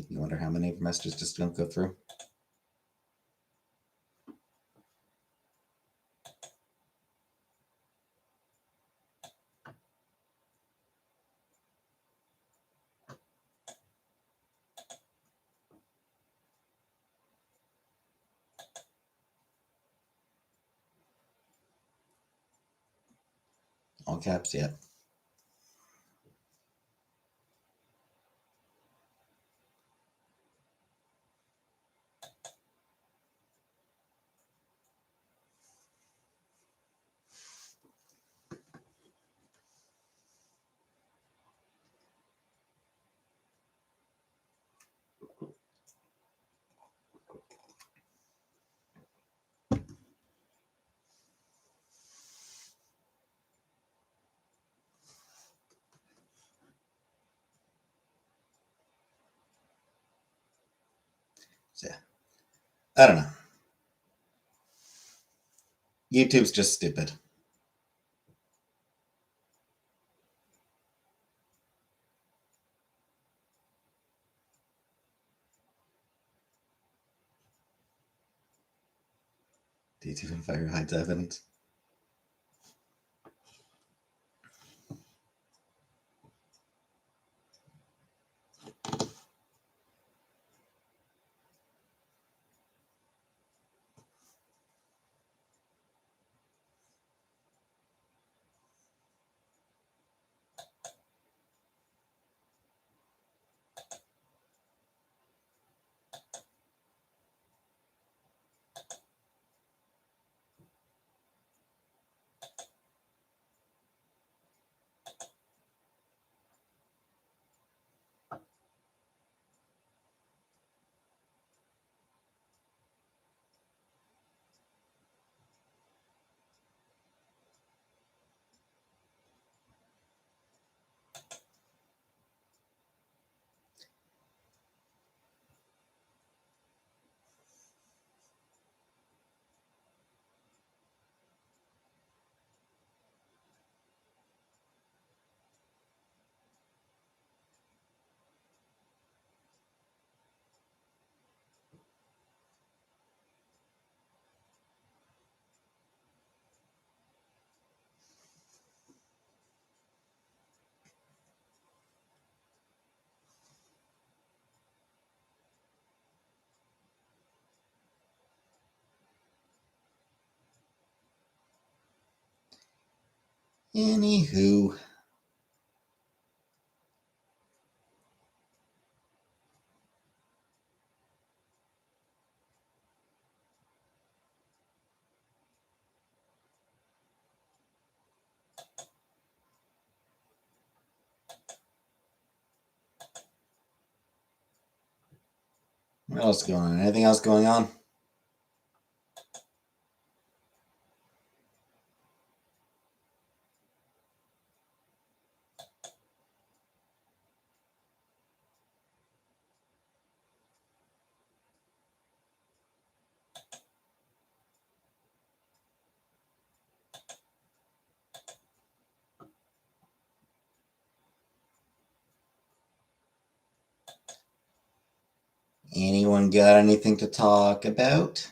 You wonder how many messages just don't go through. All caps, yeah. So, yeah, I don't know. YouTube's just stupid. D255 hides evidence. Anywho. What else going on? Anything else going on? Anyone got anything to talk about?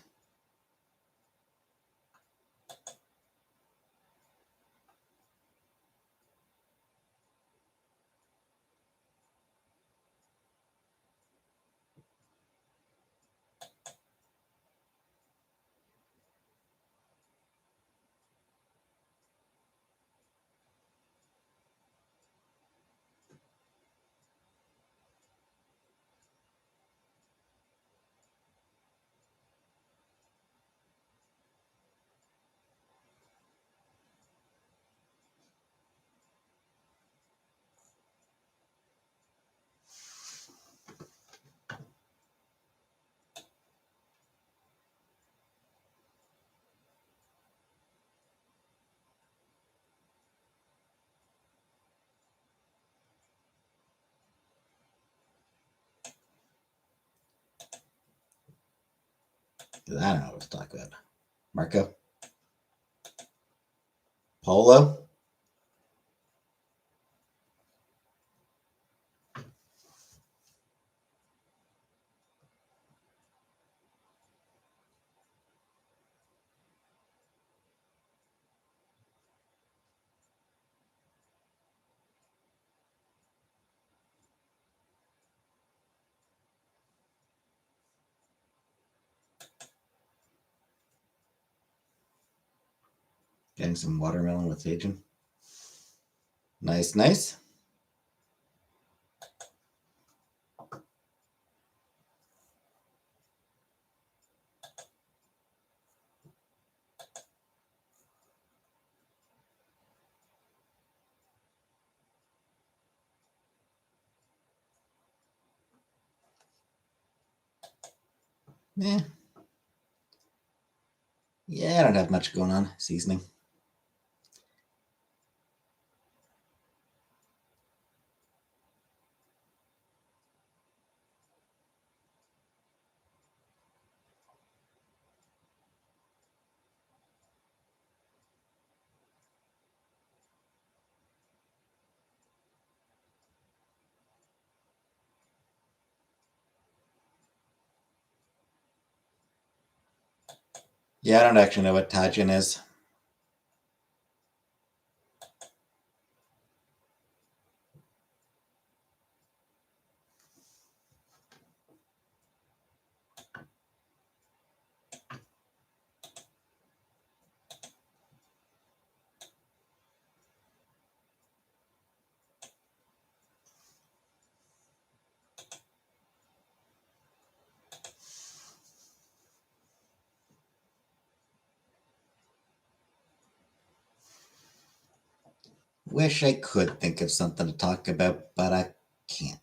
I don't know what to talk about. Marco? Polo? Getting some watermelon with Sajin. Nice, nice. Yeah. Yeah, I don't have much going on. Seasoning. Yeah, I don't actually know what Tajin is. Wish I could think of something to talk about, but I can't.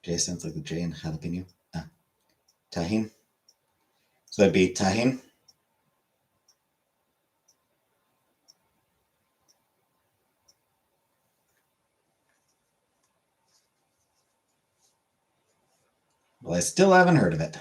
J sounds like the J in jalapeno. Tahin. So that'd be Tahin. Well, I still haven't heard of it.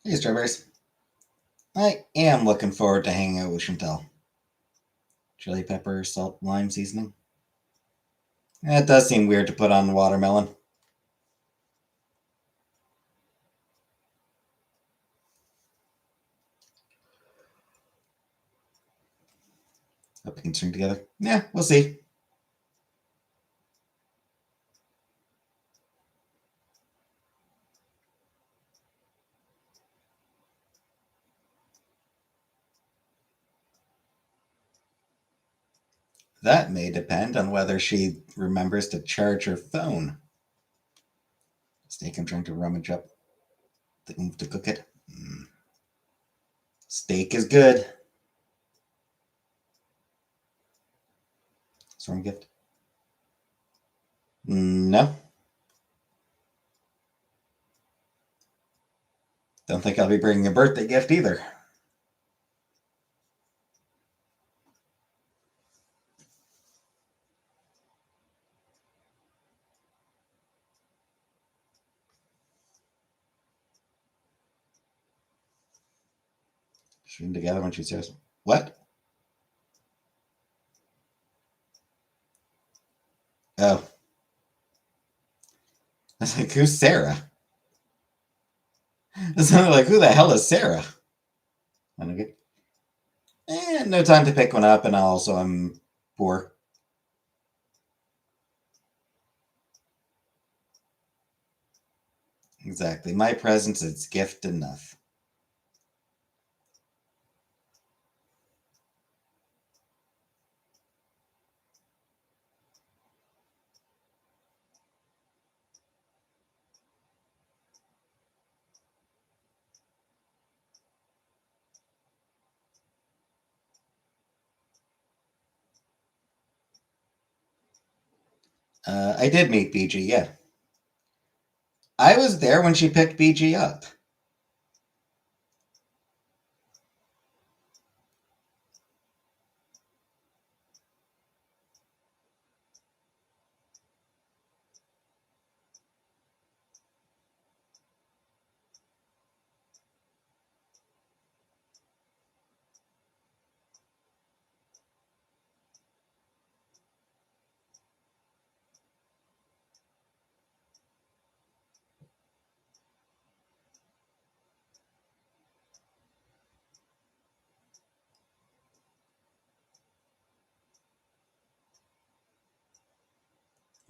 Hey, Strawberries. I am looking forward to hanging out with Chantel. Chili pepper, salt, lime seasoning. It does seem weird to put on watermelon. Hope we can string together. Yeah, we'll see. That may depend on whether she remembers to charge her phone. Steak, I'm trying to rummage up the oomph to cook it. Steak is good. Storm gift? No. Don't think I'll be bringing a birthday gift either. Shooting together when she says, "What?" Oh. I was like, who's Sarah? I was like, who the hell is Sarah? Okay. No time to pick one up, and also I'm poor. Exactly. My presence is gift enough. I did meet BG, yeah. I was there when she picked BG up.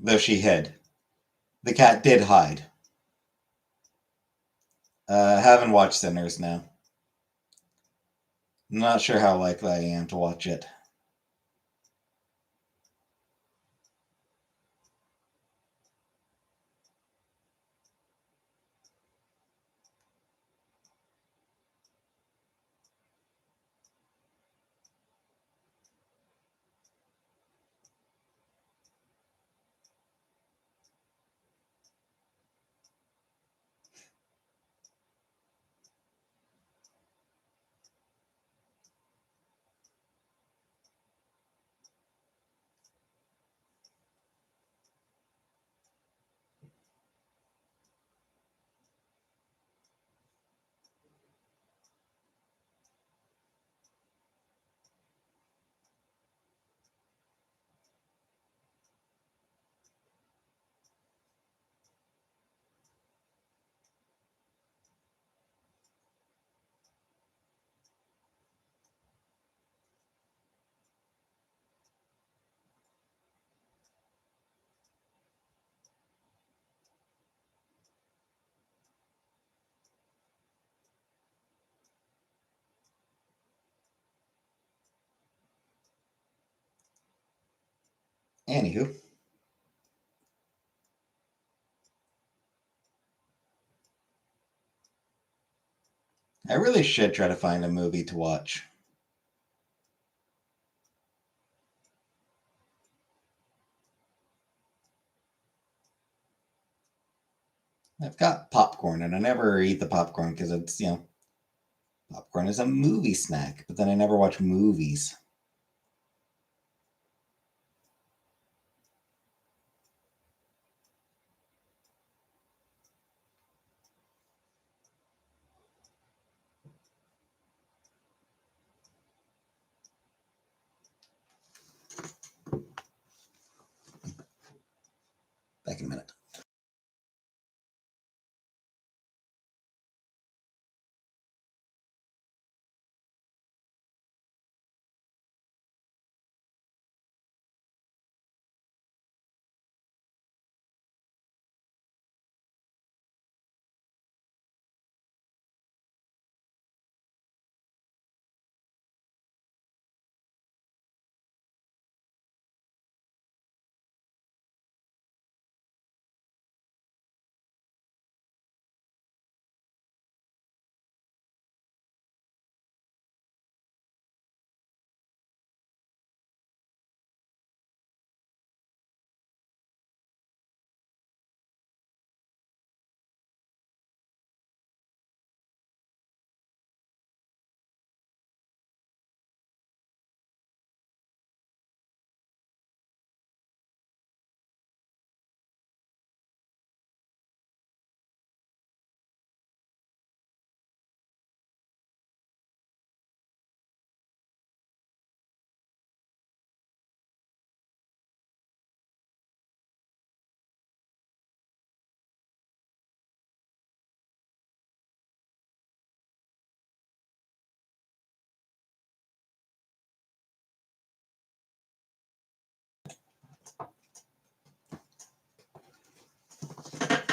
though she hid. The cat did hide. Haven't watched Sinners now. Not sure how likely I am to watch it. Anywho, I really should try to find a movie to watch. I've got popcorn, and I never eat the popcorn because popcorn is a movie snack, but then I never watch movies. Back in a minute.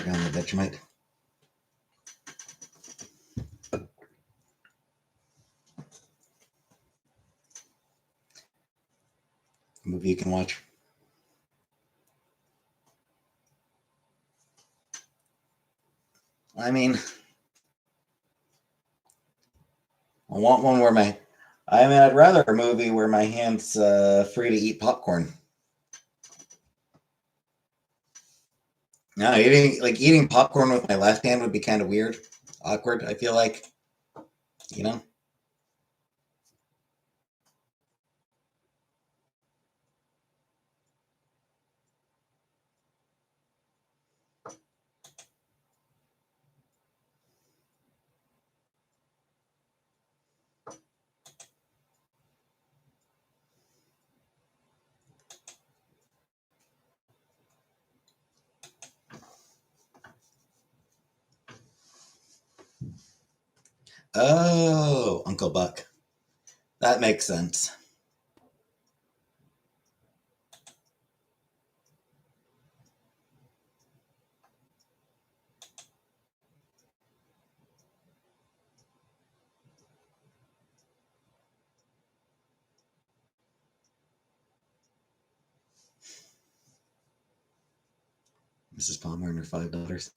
Down the Vegemite. Movie you can watch. I mean, I want one where I'd rather a movie where my hand's free to eat popcorn. No, eating popcorn with my left hand would be kind of weird, awkward. I feel like, you know. Oh, Uncle Buck. That makes sense. Mrs. Palmer and her 5 daughters.